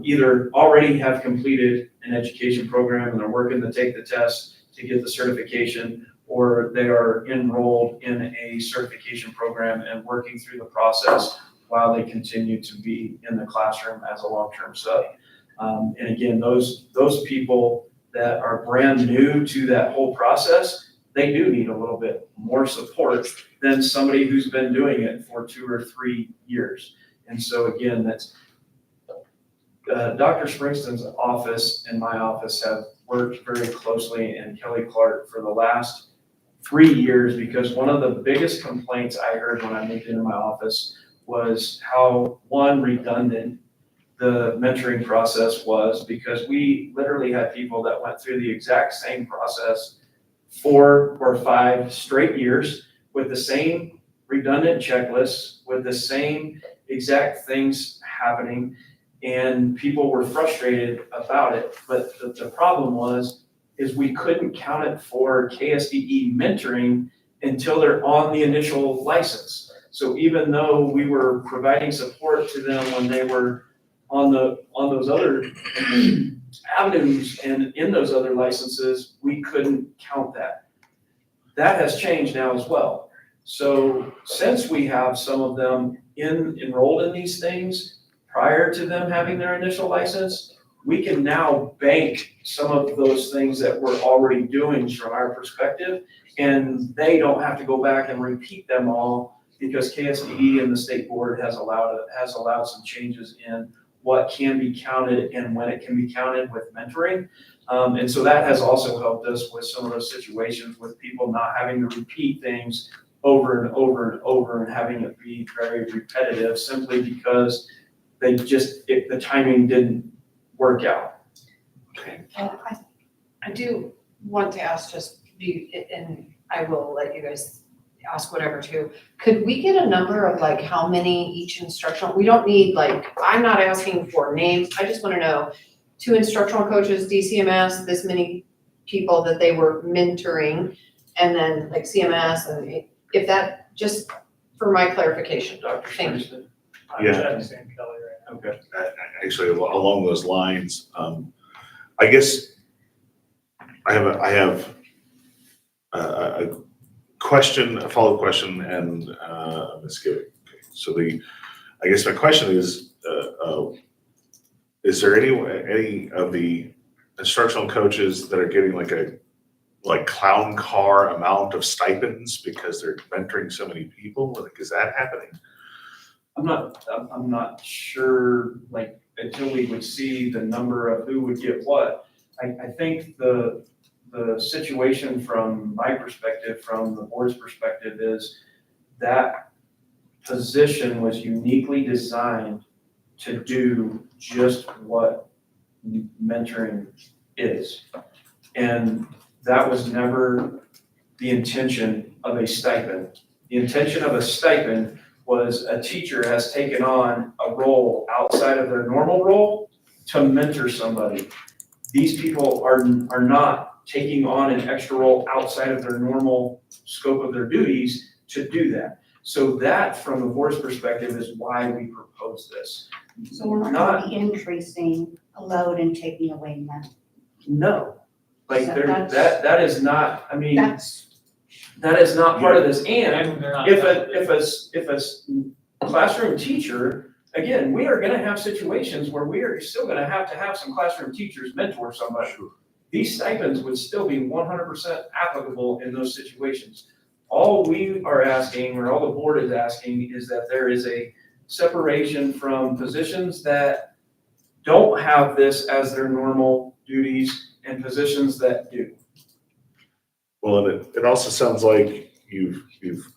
either already have completed an education program and they're working to take the test to get the certification, or they are enrolled in a certification program and working through the process while they continue to be in the classroom as a long-term sub. And again, those people that are brand new to that whole process, they do need a little bit more support than somebody who's been doing it for 2 or 3 years. And so again, that's Dr. Springston's office and my office have worked very closely, and Kelly Clark, for the last 3 years, because one of the biggest complaints I heard when I moved into my office was how, one, redundant the mentoring process was, because we literally had people that went through the exact same process 4 or 5 straight years with the same redundant checklists, with the same exact things happening, and people were frustrated about it. But the problem is we couldn't count it for KSDE mentoring until they're on the initial license. So even though we were providing support to them when they were on those other avenues and in those other licenses, we couldn't count that. That has changed now as well. So since we have some of them enrolled in these things prior to them having their initial license, we can now bank some of those things that we're already doing from our perspective, and they don't have to go back and repeat them all, because KSDE and the state board has allowed some changes in what can be counted and when it can be counted with mentoring. And so that has also helped us with some of those situations with people not having to repeat things over and over and over and having it be very repetitive, simply because the timing didn't work out. Okay. I do want to ask, and I will let you guys ask whatever too. Could we get a number of like how many each instructional? We don't need I'm not asking for names. I just want to know 2 instructional coaches, DCMS, this many people that they were mentoring, and then like CMS, and if that, just for my clarification. Dr. Thank you. Springston? Yeah. Kelly right now. Okay. Actually, along those lines, I guess I have a question, a follow-up question, and Ms. Gibby. Okay, so I guess my question is there any of the instructional coaches that are getting like clown car amount of stipends because they're mentoring so many people? Like, is that happening? I'm not sure, like, until we would see the number of who would get what. I think the situation from my perspective, from the board's perspective, is that position was uniquely designed to do just what mentoring is. And that was never the intention of a stipend. The intention of a stipend was a teacher has taken on a role outside of their normal role to mentor somebody. These people are not taking on an extra role outside of their normal scope of their duties to do that. So that, from the board's perspective, is why we propose this. So we're not gonna be increasing a load and taking away none. No, like So there, that's- that is not, I mean, That's, that is not part of this. And And they're not. if a classroom teacher, again, we are gonna have situations where we are still gonna have some classroom teachers mentor somebody. These stipends would still be 100% applicable in those situations. All we are asking, or all the board is asking, is that there is a separation from positions that don't have this as their normal duties and positions that do. Well, and it also sounds like you've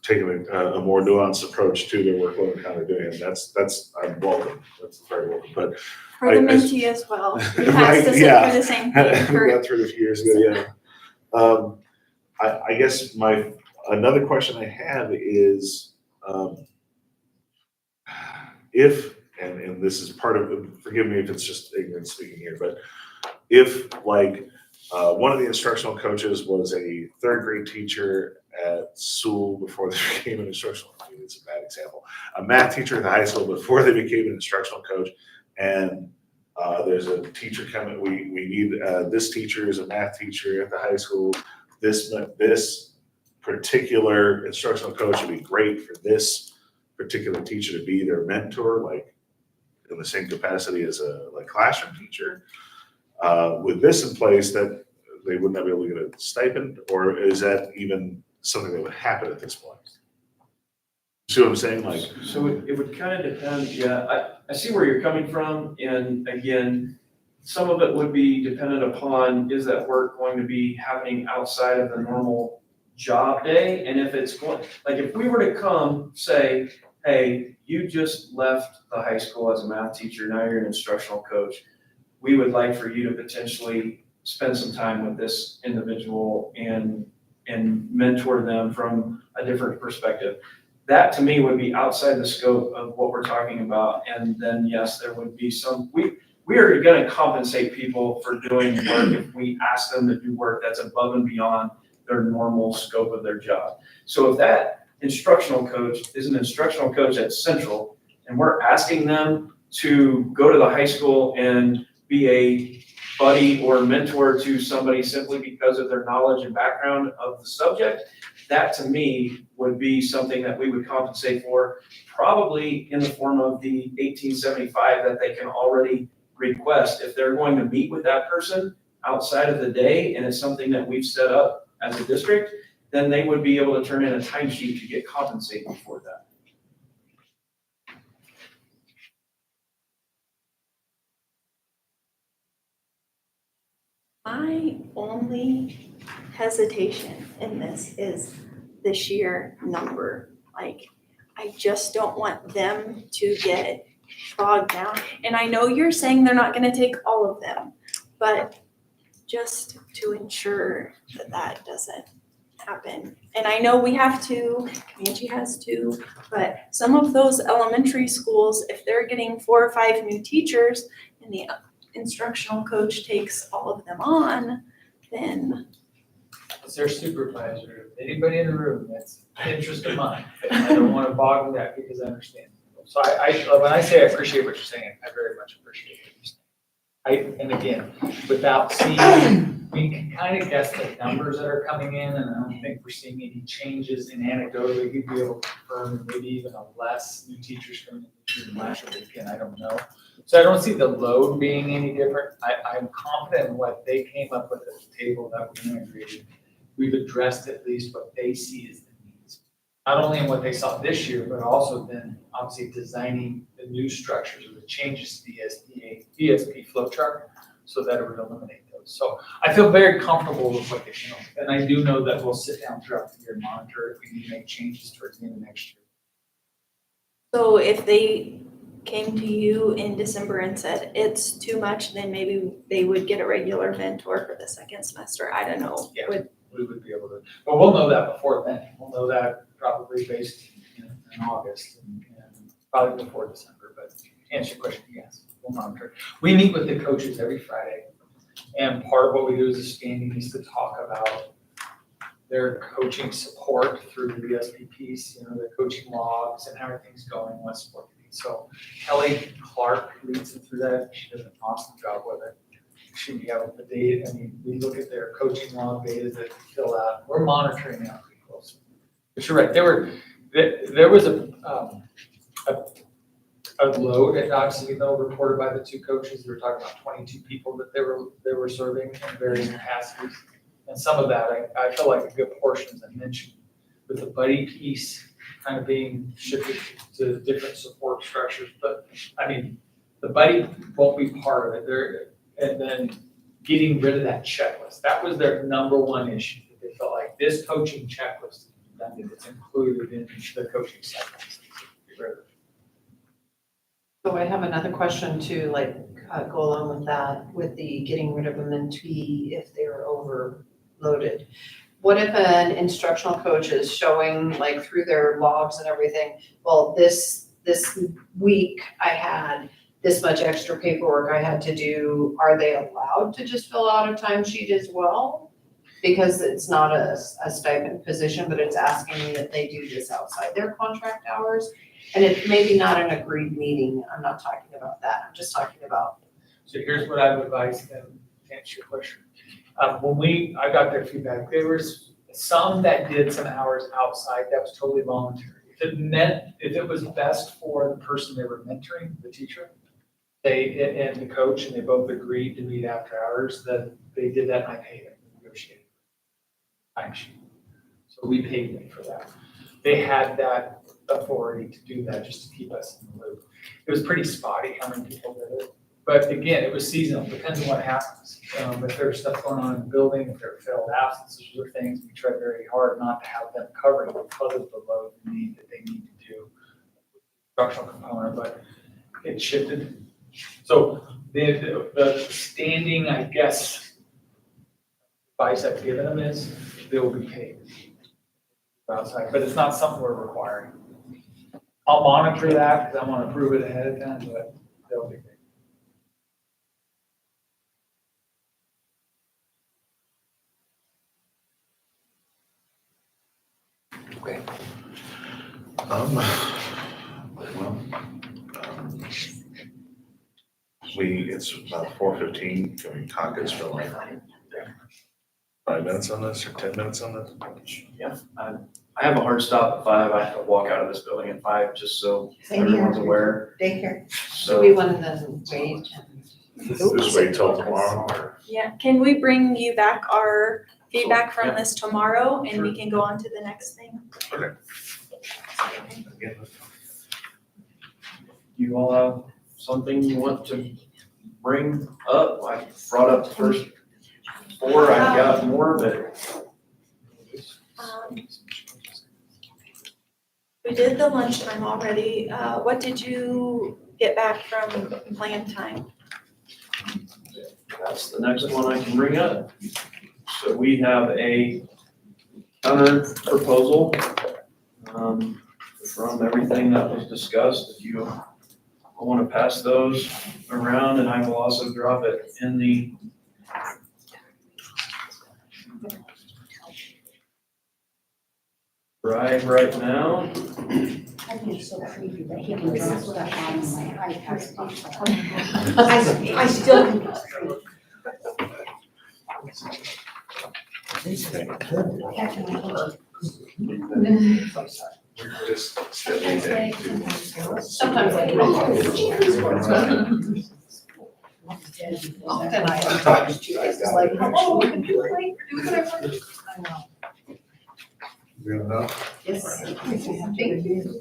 taken a more nuanced approach to their workload and how they're doing it. That's I'm welcome. That's very welcome. But For the I- mentee as well. He Right, has to sit yeah. for the same thing we for got through it a few years ago. Yeah. I guess another question I have is if and this is part of, forgive me if it's just ignorant speaking here, but if like one of the instructional coaches was a third grade teacher at Sewell before they became an instructional, I mean, it's a bad example, a math teacher at the high school before they became an instructional coach, and there's a teacher coming, we need, this teacher is a math teacher at the high school, this particular instructional coach would be great for this particular teacher to be their mentor, like in the same capacity as a classroom teacher. With this in place, that they would not be able to get a stipend, or is that even something that would happen at this point? See what I'm saying? Like, So it would kind of depend, yeah, I see where you're coming from, and again, some of it would be dependent upon, is that work going to be happening outside of the normal job day? And if it's going, like if we were to come say, hey, you just left the high school as a math teacher, now you're an instructional coach, we would like for you to potentially spend some time with this individual and mentor them from a different perspective. That to me would be outside the scope of what we're talking about. And then yes, there would be some, we are gonna compensate people for doing work if we ask them to do work that's above and beyond their normal scope of their job. So if that instructional coach is an instructional coach at Central, and we're asking them to go to the high school and be a buddy or mentor to somebody simply because of their knowledge and background of the subject, that to me would be something that we would compensate for, probably in the form of the 1875 that they can already request. If they're going to meet with that person outside of the day and it's something that we've set up as a district, then they would be able to turn in a timesheet to get compensated for that. My only hesitation in this is the sheer number. Like, I just don't want them to get bogged down. And I know you're saying they're not gonna take all of them, but just to ensure that that doesn't happen. And I know we have to, Comanche has to, but some of those elementary schools, if they're getting 4 or 5 new teachers and the instructional coach takes all of them on, then. It's their supervisor, anybody in the room, that's an interest of mine. I don't want to bog that because I understand. So when I say I appreciate what you're saying, I very much appreciate what you're saying. And again, without seeing, we can kind of guess the numbers that are coming in, and I don't think we're seeing any changes in anecdotally. We'd be able to confirm maybe even a less new teachers coming in than last year. Again, I don't know. So I don't see the load being any different. I'm confident in what they came up with at the table that we integrated. We've addressed at least what they see as the needs. Not only in what they saw this year, but also then obviously designing the new structures or the changes to the ESP flow chart so that it would eliminate those. So I feel very comfortable with what they came up with. And I do know that we'll sit down throughout the year and monitor if we need to make changes towards the end of next year. So if they came to you in December and said it's too much, then maybe they would get a regular mentor for the second semester. I don't know. Yeah. We would be able to, but we'll know that before then. We'll know that probably based in August and probably before December. But to answer your question, yes, we'll monitor. We meet with the coaches every Friday, and part of what we do as a standing is to talk about their coaching support through the ESP piece, their coaching logs and how everything's going, what support they need. So Kelly Clark leads them through that. She does an awesome job with it. Should be out the data. I mean, we look at their coaching log data that they fill out. We're monitoring that pretty closely. But you're right. There was a load at Oxy, though, reported by the two coaches. They were talking about 22 people that they were serving in various capacities. And some of that, I feel like a good portion, as I mentioned, with the buddy piece kind of being shifted to different support structures. But I mean, the buddy won't be part of it. And then getting rid of that checklist. That was their number one issue. They felt like this coaching checklist, that it's included in the coaching cycles. So I have another question to go along with that, with the getting rid of a mentee if they're overloaded. What if an instructional coach is showing through their logs and everything, well, this week I had this much extra paperwork I had to do, are they allowed to just fill out a timesheet as well? Because it's not a stipend position, but it's asking that they do this outside their contract hours. And it's maybe not an agreed meeting. I'm not talking about that. I'm just talking about. So here's what I would advise them to answer your question. I got their feedback, there was some that did some hours outside, that was totally voluntary. If it was best for the person they were mentoring, the teacher, and the coach, and they both agreed to meet after hours, then they did that, and I paid them, negotiated timesheet. So we paid them for that. They had that authority to do that, just to keep us in the loop. It was pretty spotty how many people did it. But again, it was seasonal, depends on what happens. If there's stuff going on in the building, if there are failed absences or things, we try very hard not to have them covered because of the load need that they need to do. Structural component, but it shifted. So the standing, I guess, advice I've given them is they will be paid outside, but it's not something we're requiring. I'll monitor that because I want to prove it ahead of time, but they'll be paid. Okay. It's about 4:15. Can we talk this for 5 minutes on this or 10 minutes on this? Yeah, I have a hard stop at 5. I have to walk out of this building at 5, just so Same here. everyone's aware. Daycare. So we So want to then wait Just wait till tomorrow or? Yeah, can we bring you back our feedback from this tomorrow and we can go on to the next thing? Okay. you all have something you want to bring up? I brought up the first 4, I've got more, but. We did the lunchtime already. What did you get back from plan time? That's the next one I can bring up. So we have a counter proposal from everything that was discussed. If you want to pass those around, and I will also drop it in the drive right now. I think it's so creepy that he can draw stuff on my iPad. I still think it's creepy. Just stepping in. Sometimes like. Often I encourage you guys, it's like, oh, we can do like, do whatever. I know. We have enough? Yes. Thank you.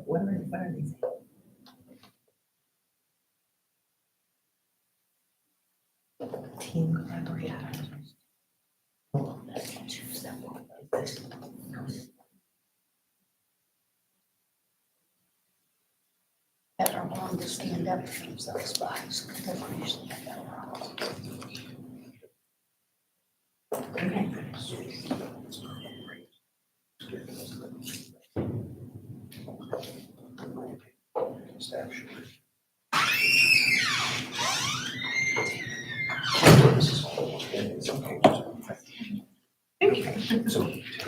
What are these? Team collaboration. Oh, that's too simple. That are willing to stand up for themselves, guys, because they don't usually have that problem.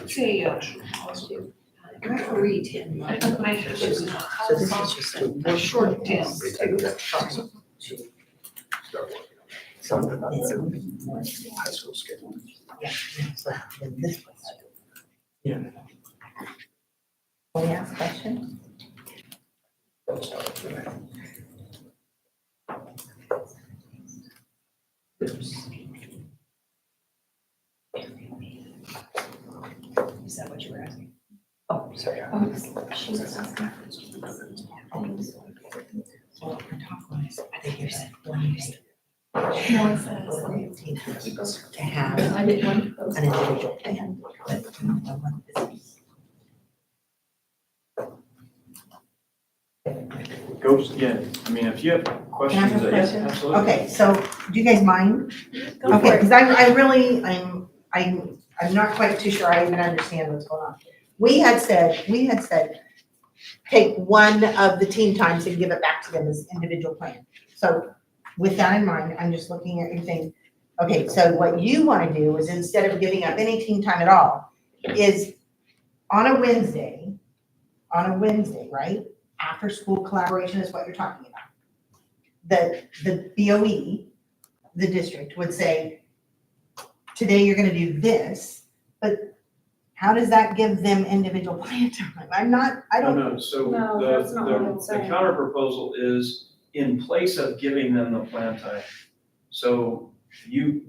Say, referee 10. So this is just a Short 10. So it's more high school schedule. Yeah, so in this place. Yeah. Can we ask questions? Is that what you were asking? Oh, sorry. She was asking. Well, our talk was, I think you said one year. No, it says. To have I didn't want to post. an individual plan, but no one is. Go, yeah, I mean, if you have questions, Can I have a yes, question? absolutely. Okay, so do you guys mind? Go Okay, for it. because I really, I'm not quite too sure I even understand what's going on. We had said, take one of the team times and give it back to them as individual plan. So with that in mind, I'm just looking at your thing. Okay, so what you want to do is instead of giving up any team time at all, is on a Wednesday, right? after-school collaboration is what you're talking about. The BOE, the district would say, today you're gonna do this, but how does that give them individual plan time? I No, don't, no, so No, the, that's not what I'm the saying. counter proposal is in place of giving them the plan time. So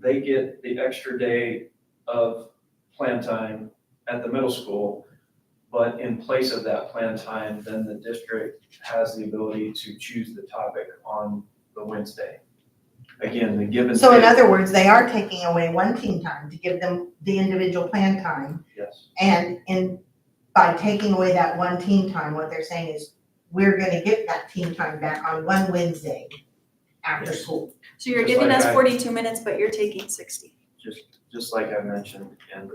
they get the extra day of plan time at the middle school, but in place of that plan time, then the district has the ability to choose the topic on the Wednesday. Again, the give and so in take, other words, they are taking away one team time to give them the individual plan time. yes. And by taking away that one team time, what they're saying is, we're gonna get that team time back on one Wednesday after Yes. school. So you're Just giving like us I- 42 minutes, but you're taking 60. Just like I mentioned in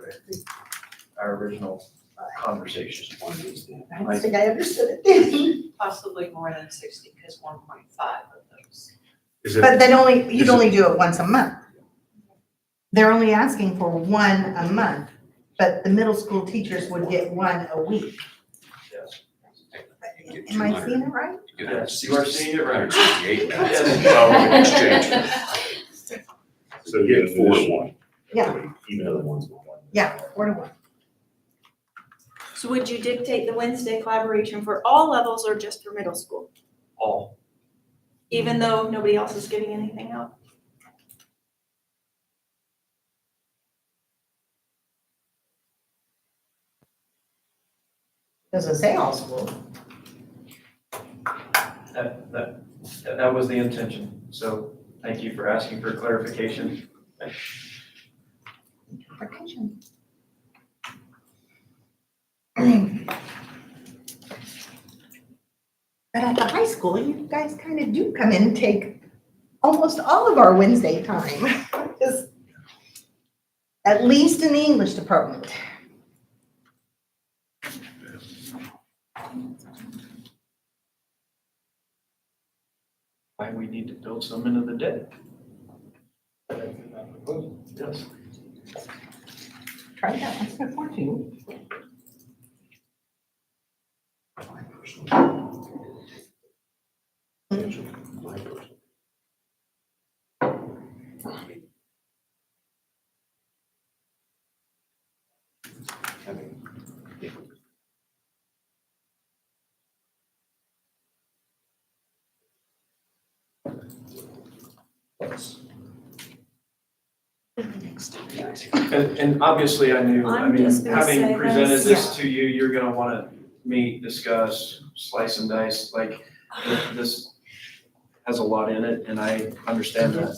our original conversation. I don't think I understood it. Possibly more than 60, because 1.5 of those. Is it, But then you'd Is it- only do it once a month. They're only asking for one a month, but the middle school teachers would get one a week. Yes. Am I seeing it right? Yes, you are seeing it right. 168 Yes. exchange. so You get 4 to 1. Yeah. Email the ones with 1. Yeah, 4 to 1. So would you dictate the Wednesday collaboration for all levels or just for middle school? All. Even though nobody else is getting anything out? Does it say all school? That was the intention. So thank you for asking for clarification. Vacation. But at the high school, you guys kind of do come in and take almost all of our Wednesday time. Just at least in the English department. Why we need to build some into the day. Yes. Try that, that's good for you. And obviously I knew, I I'm mean, just gonna say having presented this. this to you, you're gonna wanna meet, discuss, slice and dice, like, this has a lot in it, and I understand that.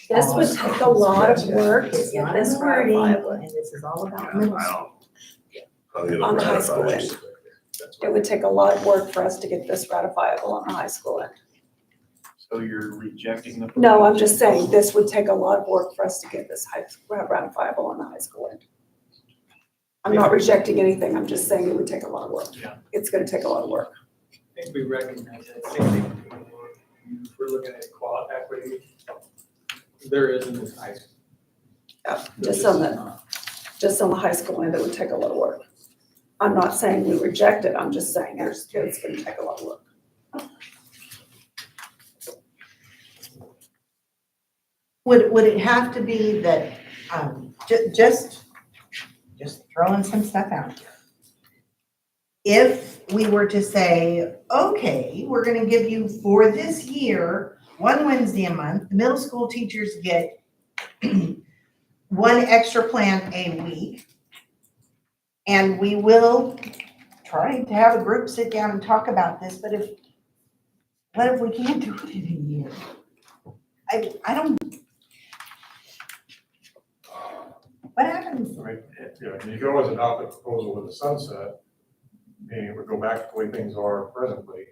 This would take a lot of work to get this wording, ratified. and this is all about I middle don't. school. Probably On the high ratify school it. end. It would take a lot of work for us to get this ratifiable on the high school end. So you're rejecting the. No, I'm just saying, this would take a lot of work for us to get this ratifiable on the high school end. I'm not rejecting anything, I'm just saying it would take a lot of work. Yeah. It's gonna take a lot of work. I think we recognize that same thing. If we're looking at equality, equity, there is in this high school. Yeah, just on the high school end, it would take a lot of work. I'm not saying we reject it, I'm just saying it's gonna take a lot of work. Would it have to be that, just throwing some stuff out here. If we were to say, okay, we're gonna give you for this year, one Wednesday a month, the middle school teachers get one extra plan a week. And we will try to have a group sit down and talk about this, but what if we can't do it in a year? I don't. What happens? I mean, yeah, you can always adopt a proposal with a sunset, and it would go back to the way things are presently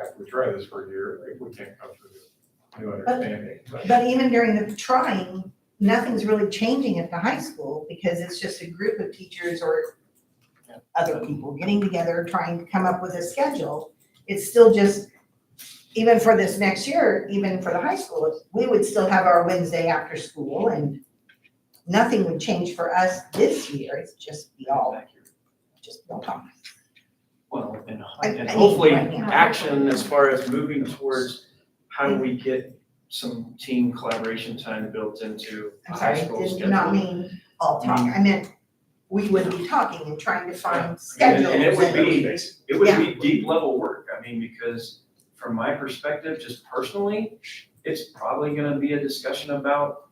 after we try this for a year, if we can't come to a new understanding. But even during the trying, nothing's really changing at the high school because it's just a group of teachers or other people getting together, trying to come up with a schedule. It's still just, even for this next year, even for the high school, we would still have our Wednesday after school and nothing would change for us this year. It's just be all talk. Well, and I and mean, hopefully right now. action as far as moving towards how do we get some team collaboration time built into I'm a high sorry, school did schedule. not mean all talk, I meant we would be talking and trying to find And schedules it would and. be, it would Yeah. be deep level work, I mean, because from my perspective, just personally, it's probably gonna be a discussion about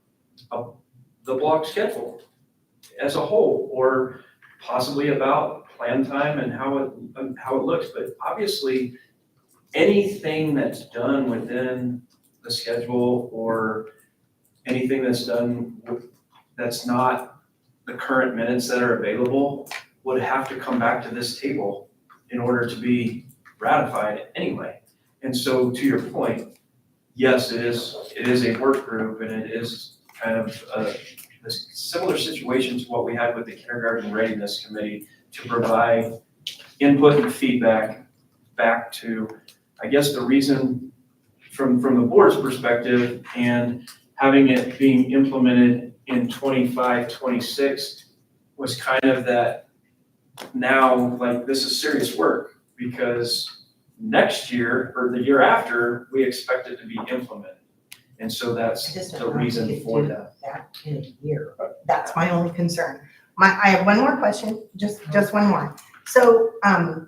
the block schedule as a whole, or possibly about plan time and how it looks, but obviously, anything that's done within the schedule or anything that's done that's not the current minutes that are available would have to come back to this table in order to be ratified anyway. And so to your point, yes, it is a work group and it is kind of a similar situation to what we had with the kindergarten readiness committee to provide input and feedback back to, I guess, the reason from the board's perspective and having it being implemented in 25, 26 was kind of that now, like, this is serious work because next year or the year after, we expect it to be implemented. And so I that's just don't the know if we reason could for do that. that in a year. That's my only concern. I have one more question, just one more. So, now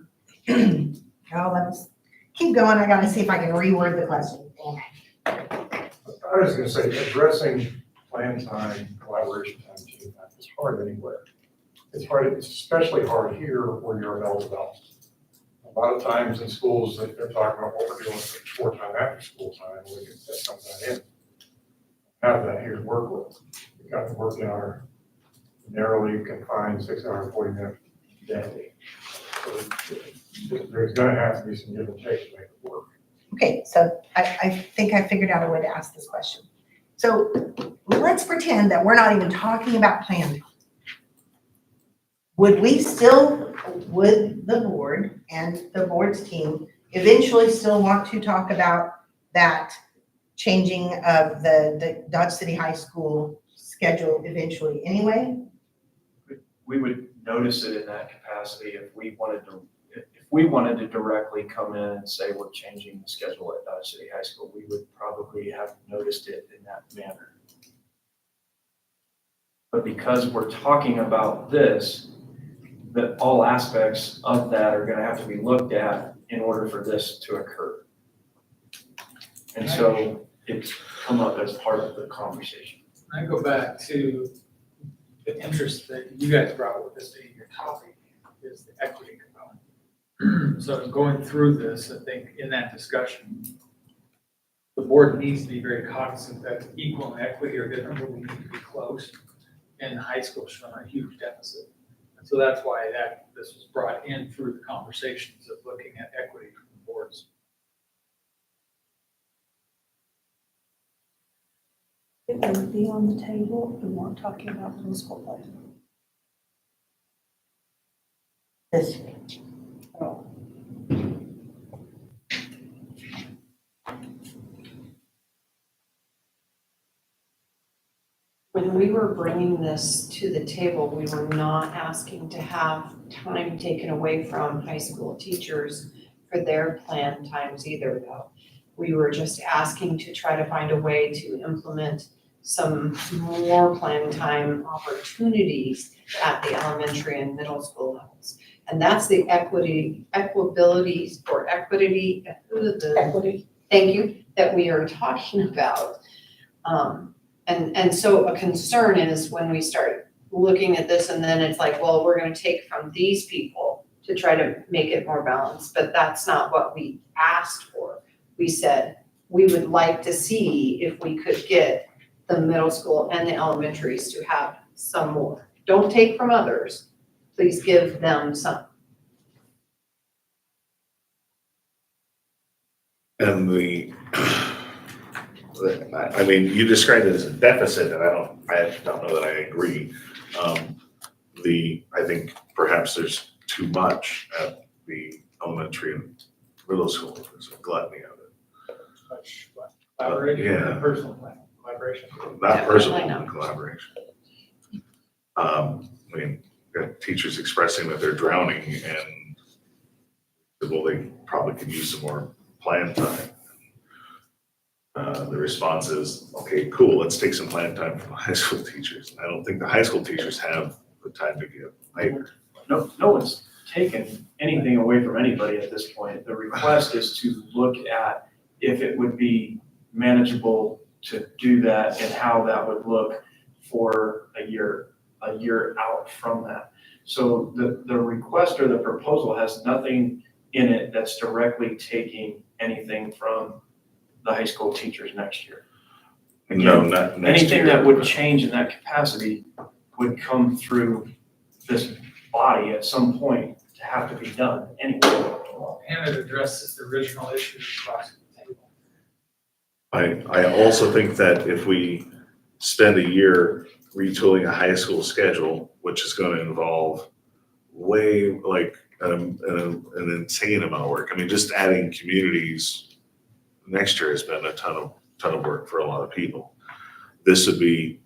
let's keep going. I gotta see if I can reword the question. I was gonna say, addressing plan time, collaboration time, team time is hard anywhere. It's hard, it's especially hard here where you're an adult. A lot of times in schools, they're talking about what we're doing for short time after school time, and we can fit something in. Have that here to work with. We've got to work in our narrowly confined 6 hour, 40-minute day. So there's gonna have to be some give and take to make it work. Okay, so I think I figured out a way to ask this question. So let's pretend that we're not even talking about plan time. Would the board and the board's team eventually still want to talk about that changing of the Dodge City High School schedule eventually anyway? We would notice it in that capacity if we wanted to directly come in and say we're changing the schedule at Dodge City High School, we would probably have noticed it in that manner. But because we're talking about this, that all aspects of that are gonna have to be looked at in order for this to occur. And so it's come up as part of the conversation. I go back to the interest that you guys brought with this being your topic is the equity component. So going through this, I think in that discussion, the board needs to be very cognizant that equal and equity are different, but we need to be close. And high school showing a huge deficit. And so that's why this was brought in through the conversations of looking at equity from the boards. It would be on the table, we weren't talking about middle school play. This, When we were bringing this to the table, we were not asking to have time taken away from high school teachers for their plan times either, though. We were just asking to try to find a way to implement some more plan time opportunities at the elementary and middle school levels. And that's the equity, thank you, that we are talking about. And so a concern is when we start looking at this and then it's like, well, we're gonna take from these people to try to make it more balanced, but that's not what we asked for. We said, we would like to see if we could get the middle school and the elementaries to have some more. Don't take from others, please give them some. And I mean, you described it as a deficit, and I don't know that I agree. I think perhaps there's too much at the elementary and middle school. There's a gluttony of it. Collaboration, Yeah. personal collaboration. Not personal Definitely not. collaboration. I mean, got teachers expressing that they're drowning and well, they probably could use some more plan time. The response is, okay, cool, let's take some plan time from the high school teachers. I don't think the high school teachers have the time to give either. No one's taken anything away from anybody at this point. The request is to look at if it would be manageable to do that and how that would look for a year out from that. So the request or the proposal has nothing in it that's directly taking anything from the high school teachers next year. No, not next year. Anything that would change in that capacity would come through this body at some point to have to be done anyway. And it addresses the original issue across the table. I also think that if we spend a year retooling a high school schedule, which is gonna involve way, like, an insane amount of work. I mean, just adding communities next year has been a ton of work for a lot of people. This would be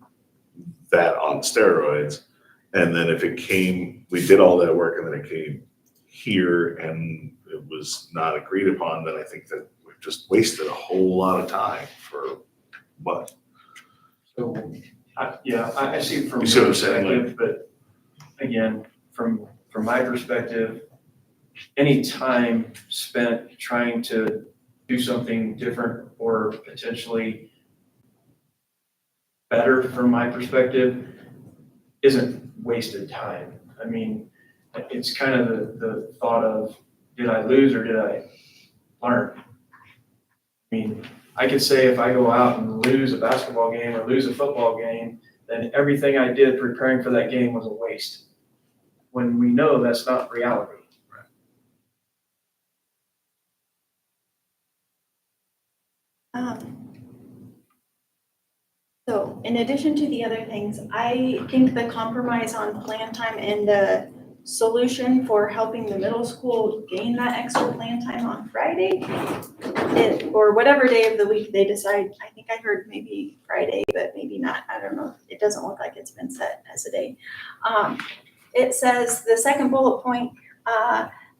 that on steroids. And then if it came, we did all that work and then it came here and it was not agreed upon, then I think that we've just wasted a whole lot of time for what? So, I see it from You see what your I'm saying, like- perspective, but again, from my perspective, any time spent trying to do something different or potentially better from my perspective isn't wasted time. I mean, it's kind of the thought of, did I lose or did I learn? I mean, I could say if I go out and lose a basketball game or lose a football game, then everything I did preparing for that game was a waste. When we know that's not reality. So in addition to the other things, I think the compromise on plan time and the solution for helping the middle school gain that extra plan time on Friday, or whatever day of the week they decide, I think I heard maybe Friday, but maybe not, I don't know. It doesn't look like it's been set as a day. It says, the second bullet point,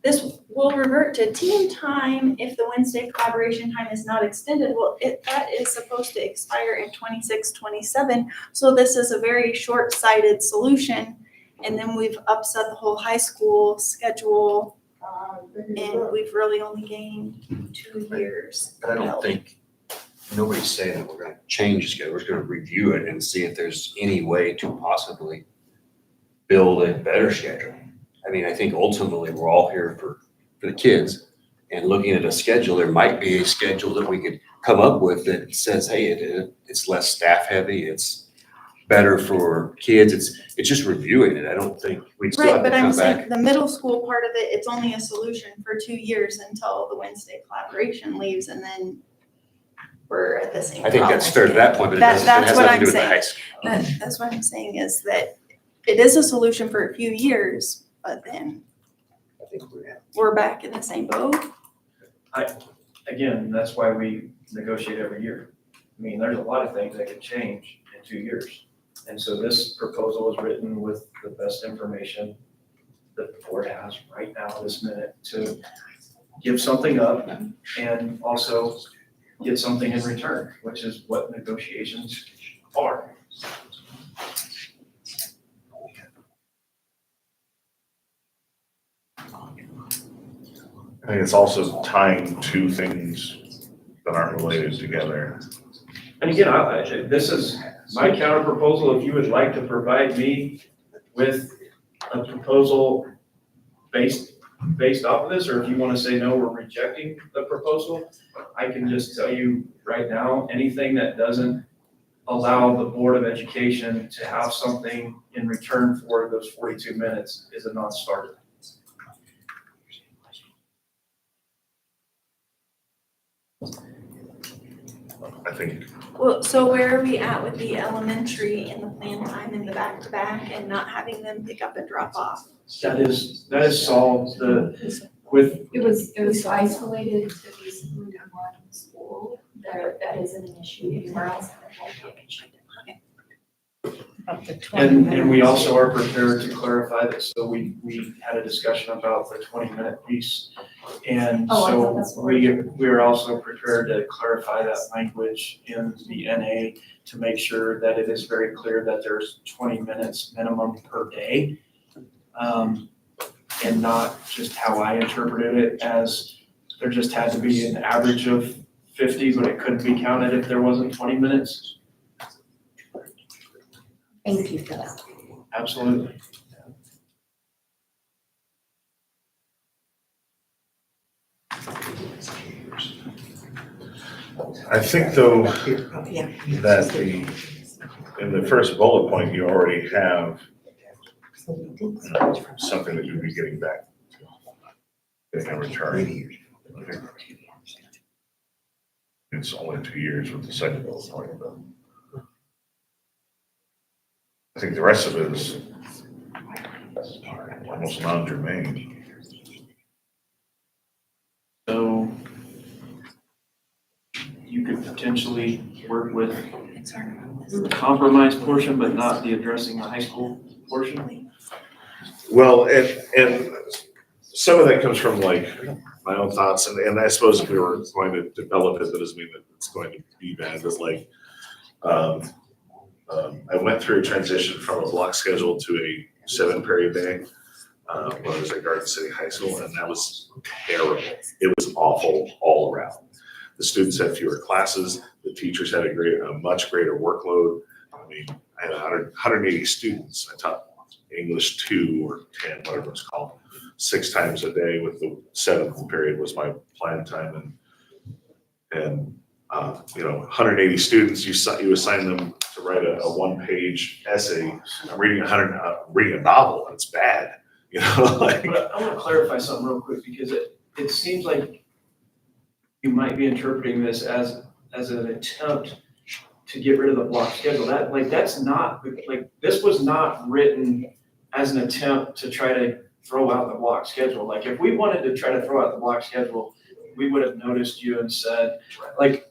this will revert to team time if the Wednesday collaboration time is not extended. Well, that is supposed to expire in 26-27. So this is a very short-sighted solution. And then we've upset the whole high school schedule. And we've really only gained 2 years. But I don't think, nobody's saying that we're gonna change the schedule. We're just gonna review it and see if there's any way to possibly build a better schedule. I mean, I think ultimately we're all here for the kids, and looking at a schedule, there might be a schedule that we could come up with that says, hey, it's less staff heavy, it's better for kids. It's just reviewing it. I don't think we'd still Right, have to but I'm come saying back. the middle school part of it, it's only a solution for 2 years until the Wednesday collaboration leaves, and then we're at the same I think that's fair to that point, but it That- doesn't, it that's has what nothing to do I'm with the high saying. school. That's what I'm saying is that it is a solution for a few years, but then I think we have. we're back in the same boat. Again, that's why we negotiate every year. I mean, there's a lot of things that could change in 2 years. And so this proposal is written with the best information that the board has right now, this minute, to give something up and also get something in return, which is what negotiations are. I think it's also tying two things that aren't related together. And again, this is my counter proposal. If you would like to provide me with a proposal based off of this, or if you want to say, no, we're rejecting the proposal, I can just tell you right now, anything that doesn't allow the Board of Education to have something in return for those 42 minutes is a non-starter. I think, Well, so where are we at with the elementary and the plan time and the back-to-back and not having them pick up and drop off? That is solved with, It was isolated to this one school. That isn't an issue anywhere else. Up to 20 And we minutes. also are prepared to clarify that, so we had a discussion about the 20-minute piece. And Oh, I thought that's so what we are also prepared to clarify that language in the NA to make sure that it is very clear that there's 20 minutes minimum per day. And not just how I interpreted it as there just had to be an average of 50, but it couldn't be counted if there wasn't 20 minutes. Thank you for that. Absolutely. I think though, Yeah. that in the first bullet point, you already have something that you'd be getting back in return. It's only 2 years with the second bullet point, but I think the rest of it is almost non-germane. So you could potentially work with the compromise portion, but not the addressing the high school portion. Well, and some of that comes from like my own thoughts, and I suppose if we were going to develop it, that doesn't mean that it's going to be bad, but like, I went through a transition from a block schedule to a 7-period day, when I was at Garden City High School, and that was terrible. It was awful all around. The students had fewer classes, the teachers had a much greater workload. I mean, I had 180 students. I taught English 2 or 10, whatever it's called, 6 times a day, with the 7th period was my plan time. And 180 students, you assign them to write a 1-page essay. I'm reading reading a novel, and it's bad, like. But I want to clarify something real quick, because it seems like you might be interpreting this as an attempt to get rid of the block schedule. That's not, this was not written as an attempt to try to throw out the block schedule. Like, if we wanted to try to throw out the block schedule, we would have noticed you and said,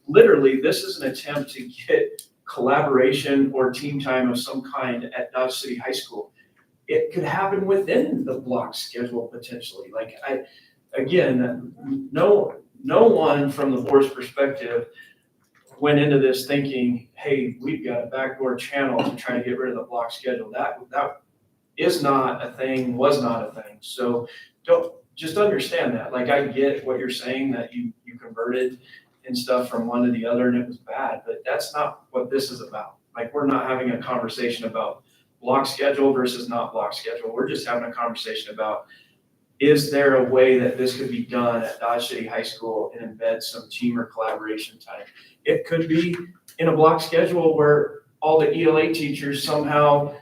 literally, this is an attempt to get collaboration or team time of some kind at Dodge City High School. It could happen within the block schedule potentially. Again, no one from the board's perspective went into this thinking, hey, we've got a backdoor channel to try to get rid of the block schedule. That is not a thing, was not a thing. So just understand that. I get what you're saying, that you converted and stuff from one to the other and it was bad, but that's not what this is about. We're not having a conversation about block schedule versus not block schedule. We're just having a conversation about, is there a way that this could be done at Dodge City High School and embed some team or collaboration time? It could be in a block schedule where all the ELA teachers somehow,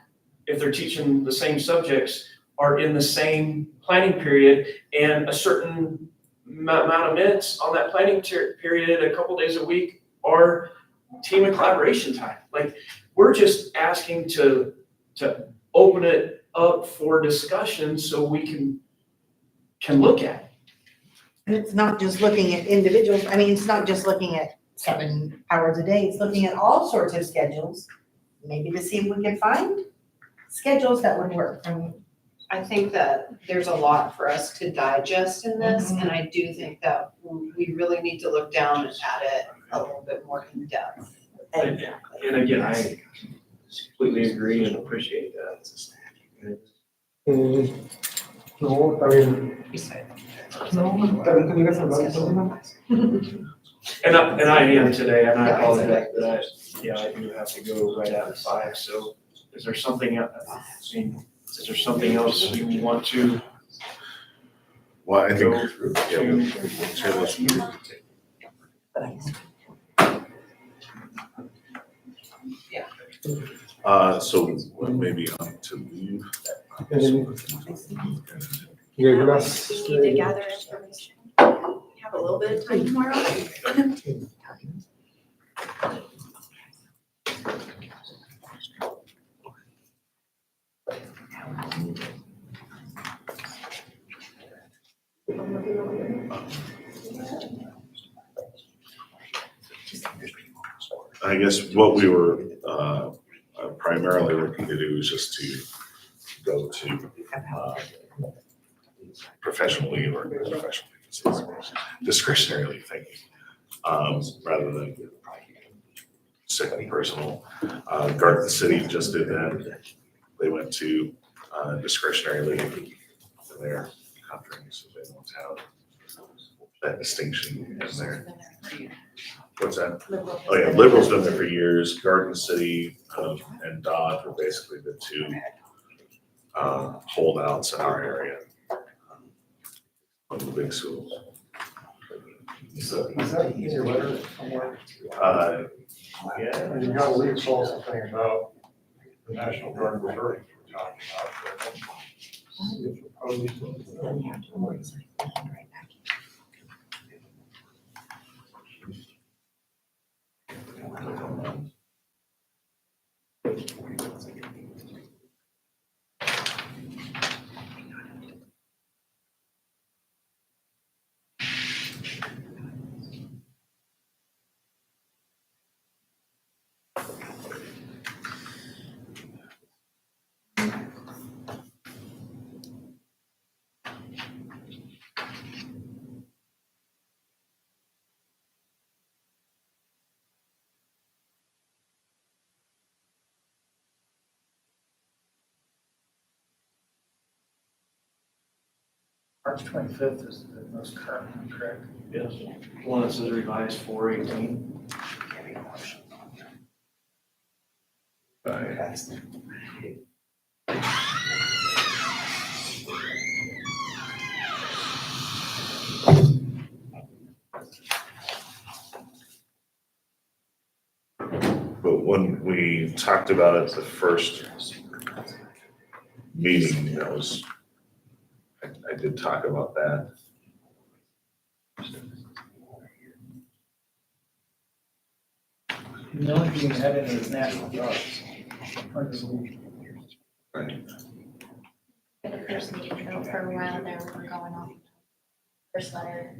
if they're teaching the same subjects, are in the same planning period, and a certain amount of minutes on that planning period, a couple days a week, are team and collaboration time. We're just asking to open it up for discussion so we can look at it. And it's not just looking at individuals, it's not just looking at 7 hours a day, it's looking at all sorts of schedules, maybe to see if we can find schedules that would work. I think that there's a lot for us to digest in this, and I do think that we really need to look down at it a little bit more in depth. And again, I completely agree and appreciate that. No, también tenías hablado. And I am today, and I apologize that I do have to go right out at 5. So is there something else you want to? Well, I think, so maybe on to leave. We need to gather information. We have a little bit of time tomorrow. I guess what we were primarily looking to do is just to go to professional leave or professional leave, discretionary leave, thank you, rather than sick and personal. Garden City just did that. They went to discretionary leave in their country, so they don't have that distinction in there. What's that? Oh yeah, Liberal's been there for years. Garden City and Dodge were basically the two holdouts in our area. One of the big schools. Is that in your letter somewhere? Yeah. And you gotta leave also something about the National Guard reserve we're talking about. See if proposed- March 25th is the most current one, correct? Yes. One that says revised 4/18. But when we talked about it the first meeting, that was, I did talk about that. The only thing you had in it is national guards. Right. For the first meeting, though, for a while there, we were going off first letter.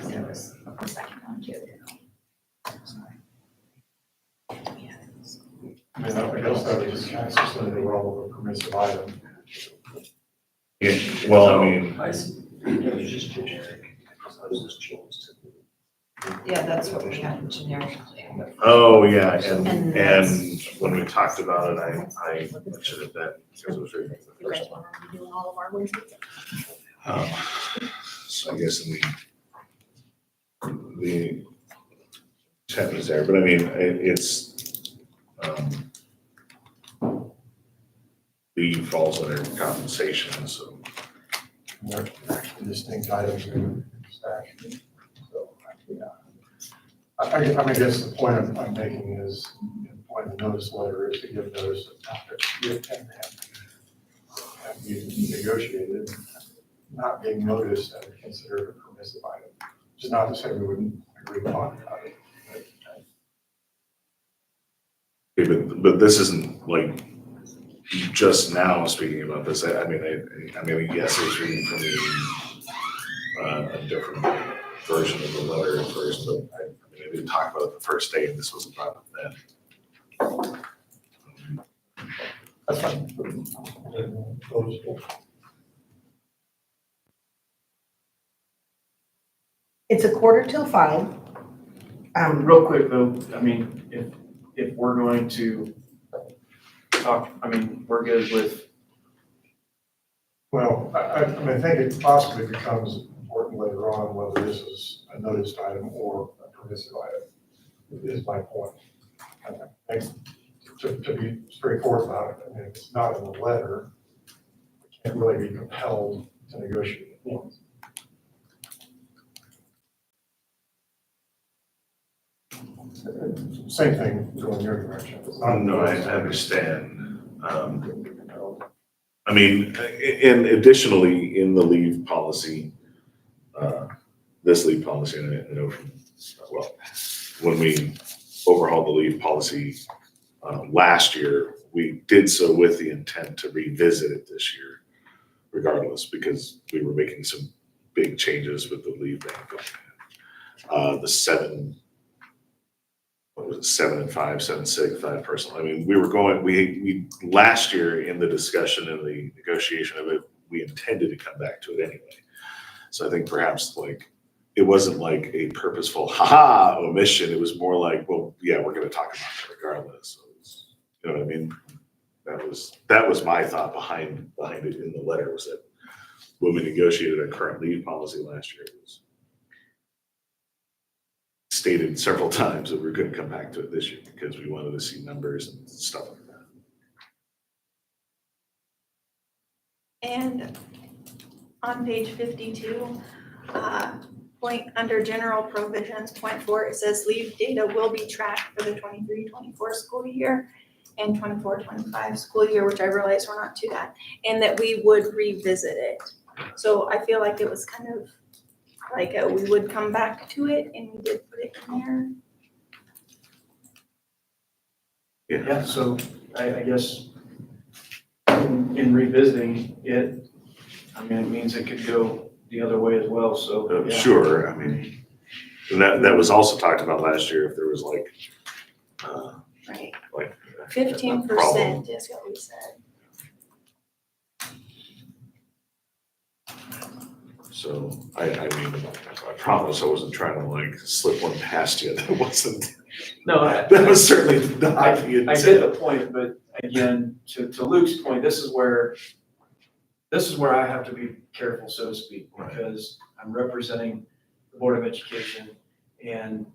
There was a second one too. I mean, I guess that was just consistent in the role of a permissive item. Yeah, well, I mean, Yeah, that's what we had in generic. oh, yeah, and And when we talked about it, I mentioned it that because it was reading the You guys first one. want to be doing all of our ones? So I guess the intent is there, but I mean, it's, leave falls under compensation, so. And they're actually distinct items in the statute. So, yeah. I mean, I guess the point I'm making is, the point of the notice letter is to give notice of topics you intend to have be negotiated, not being noticed and considered a permissive item. Which is not to say we wouldn't agree to talk about it. Okay, but this isn't like just now speaking about this. I mean, yes, I was reading from a different version of the letter at first, but I didn't talk about it the first day, and this wasn't brought up then. That's fine. It's 4:45. Real quick though, I mean, if we're going to talk, I mean, we're good with, Well, I mean, I think it possibly becomes important later on whether this is a noticed item or a permissive item, is my point. I think to be straightforward about it, I mean, if it's not in the letter, we can't really be compelled to negotiate. Same thing going your direction. If it's not in the No, I notice, understand. I mean, and additionally, in the leave policy, this leave policy, and I know from, well, when we overhauled the leave policy last year, we did so with the intent to revisit it this year regardless, because we were making some big changes with the leave bank. The 7, what was it 7 and 5, 7 sick, 5 personal. I mean, we last year in the discussion and the negotiation of it, we intended to come back to it anyway. So I think perhaps like, it wasn't like a purposeful omission. It was more like, well, yeah, we're gonna talk about it regardless. So it's, you know what I mean? That was my thought behind it in the letter, was that when we negotiated our current leave policy last year, it was stated several times that we're gonna come back to it this year because we wanted to see numbers and stuff like that. And on page 52, under general provisions, point 4, it says leave data will be tracked for the 23-24 school year and 24-25 school year, which I realize we're not to that, and that we would revisit it. So I feel like it was kind of like we would come back to it, and we did put it in there. Yeah, so I guess in revisiting it, I mean, it means it could go the other way as well, so. Yeah. Sure, I mean, and that was also talked about last year, if there was like, Right. like. 15% is what we said. So I mean, I promise I wasn't trying to like slip one past you. That wasn't, No, that was certainly not the I get intent. the point, but again, to Luke's point, this is where I have to be careful, so to speak, because I'm representing the Board of Education, and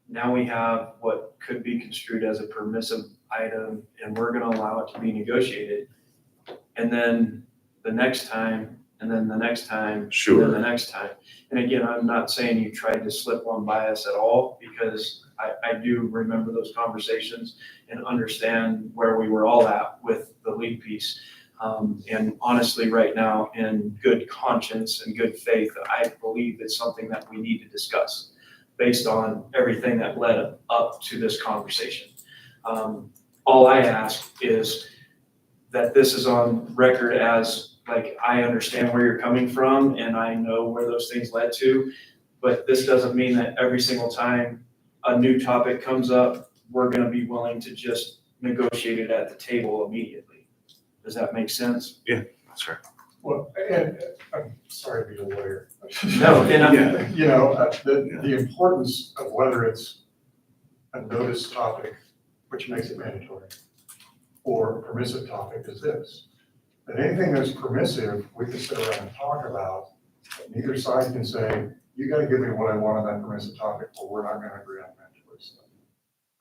now we have what could be construed as a permissive item, and we're gonna allow it to be negotiated. And then the next time, and then the next time, Sure. and then the next time. And again, I'm not saying you tried to slip one by us at all, because I do remember those conversations and understand where we were all at with the lead piece. And honestly, right now, in good conscience and good faith, I believe it's something that we need to discuss based on everything that led up to this conversation. All I ask is that this is on record as, like, I understand where you're coming from and I know where those things led to, but this doesn't mean that every single time a new topic comes up, we're gonna be willing to just negotiate it at the table immediately. Does that make sense? That's right. Well, and I'm sorry to be a lawyer. No, and I'm, Yeah. You know, the importance of whether it's a notice topic, which makes it mandatory, or a permissive topic is this. That anything that's permissive, we can sit around and talk about, but neither side can say, you gotta give me what I want on that permissive topic, or we're not gonna agree on mandatory stuff.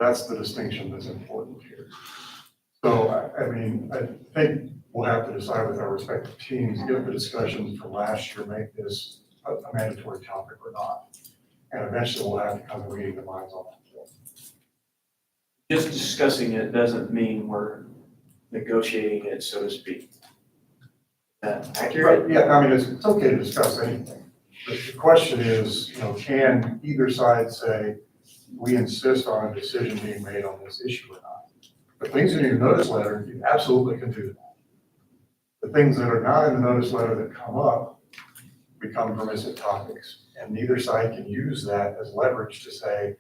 That's the distinction that's important here. So, I mean, I think we'll have to decide with our respective teams, if the discussions from last year make this a mandatory topic or not. And eventually we'll have to come to meeting the minds on that. just discussing it doesn't mean we're negotiating it, so to speak. Is that accurate? Right, yeah, I mean, it's okay to discuss anything. But the question is, you know, can either side say, we insist on a decision being made on this issue or not? The things in your notice letter, you absolutely can do that. The things that are not in the notice letter that come up become permissive topics. And neither side can use that as leverage to say,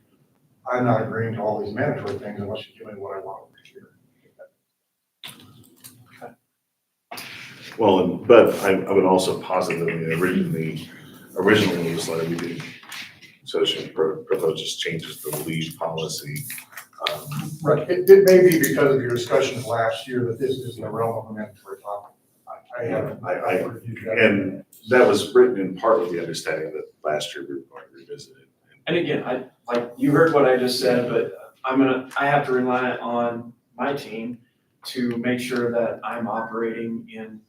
I'm not agreeing to all these mandatory things unless you give me what I want over here. Well, but I would also posit that in the original newsletter, we did, so she proposes changes to the leave policy. Right, it may be because of your discussions last year that this is in the realm of a mandatory topic. I haven't reviewed that. And that was written in part with the understanding that last year we were going to revisit it. And again, you heard what I just said, but I have to rely on my team to make sure that I'm operating in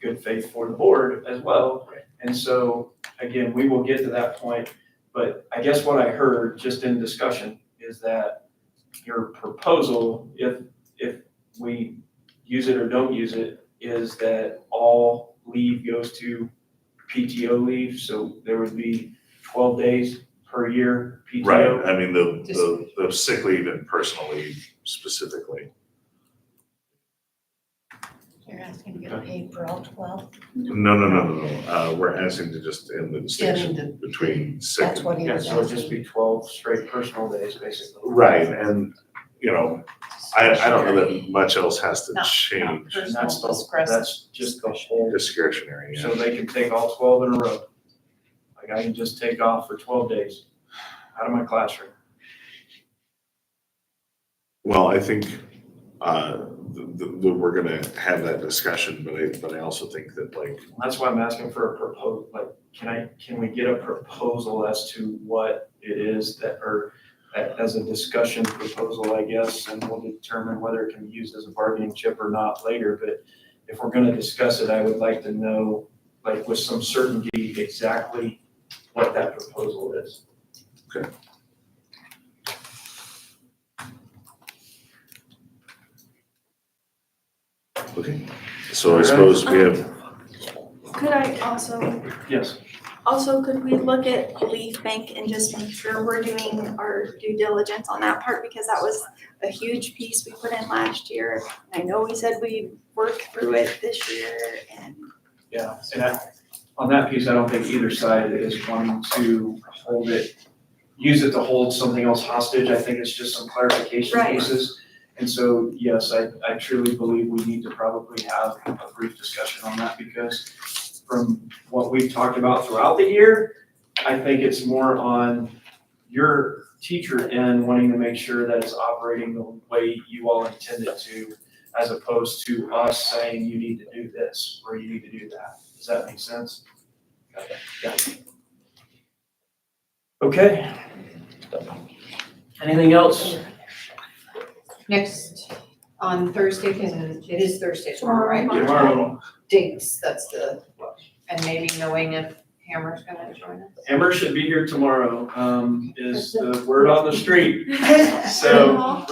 good faith for the board as well. And so, again, we will get to that point, but I guess what I heard just in discussion is that your proposal, if we use it or don't use it, is that all leave goes to PTO leave, so there would be 12 days per year PTO. Right, I mean, the sick leave and personal leave specifically. You're asking to get paid for all 12? No. We're asking to just end the distinction between sick That's and. what he Yeah, was so it'd asking. just be 12 straight personal days, basically. Right, and, you know, I don't know that much else has to Not- change. And that's Personal that's just the whole, Discretionary, yeah. so they can take all 12 in a row. Like I can just take off for 12 days out of my classroom. Well, I think, we're gonna have that discussion, but I also think that like, That's why I'm asking for a proposal, like, can we get a proposal as to what it is that, or as a discussion proposal, I guess, and we'll determine whether it can be used as a bargaining chip or not later, but if we're gonna discuss it, I would like to know, like, with some certainty, exactly what that proposal is. okay, so I suppose we have, Could I also, Yes. could we look at Leaf Bank and just make sure we're doing our due diligence on that part? Because that was a huge piece we put in last year. And I know we said we'd work through it this year and. Yeah, and on that piece, I don't think either side is wanting to hold it, use it to hold something else hostage. I think it's just some clarification Right. pieces. And so, yes, I truly believe we need to probably have a brief discussion on that because from what we've talked about throughout the year, I think it's more on your teacher end wanting to make sure that it's operating the way you all intend it to, as opposed to us saying you need to do this or you need to do that. Does that make sense? Yeah. Okay. Anything else? Next, on Thursday, it is Thursday tomorrow, right? Tomorrow. Dates, that's the, and maybe knowing if Hammer's gonna join us. Emmer should be here tomorrow, is the word on the street. So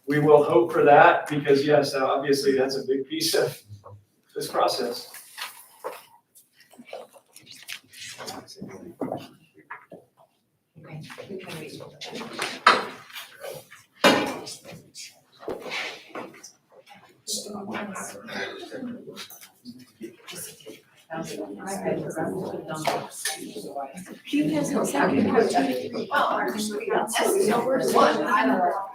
we will hope for that because yes, obviously that's a big piece of this process. Okay, we can meet. Do you guys know second? One, I don't know.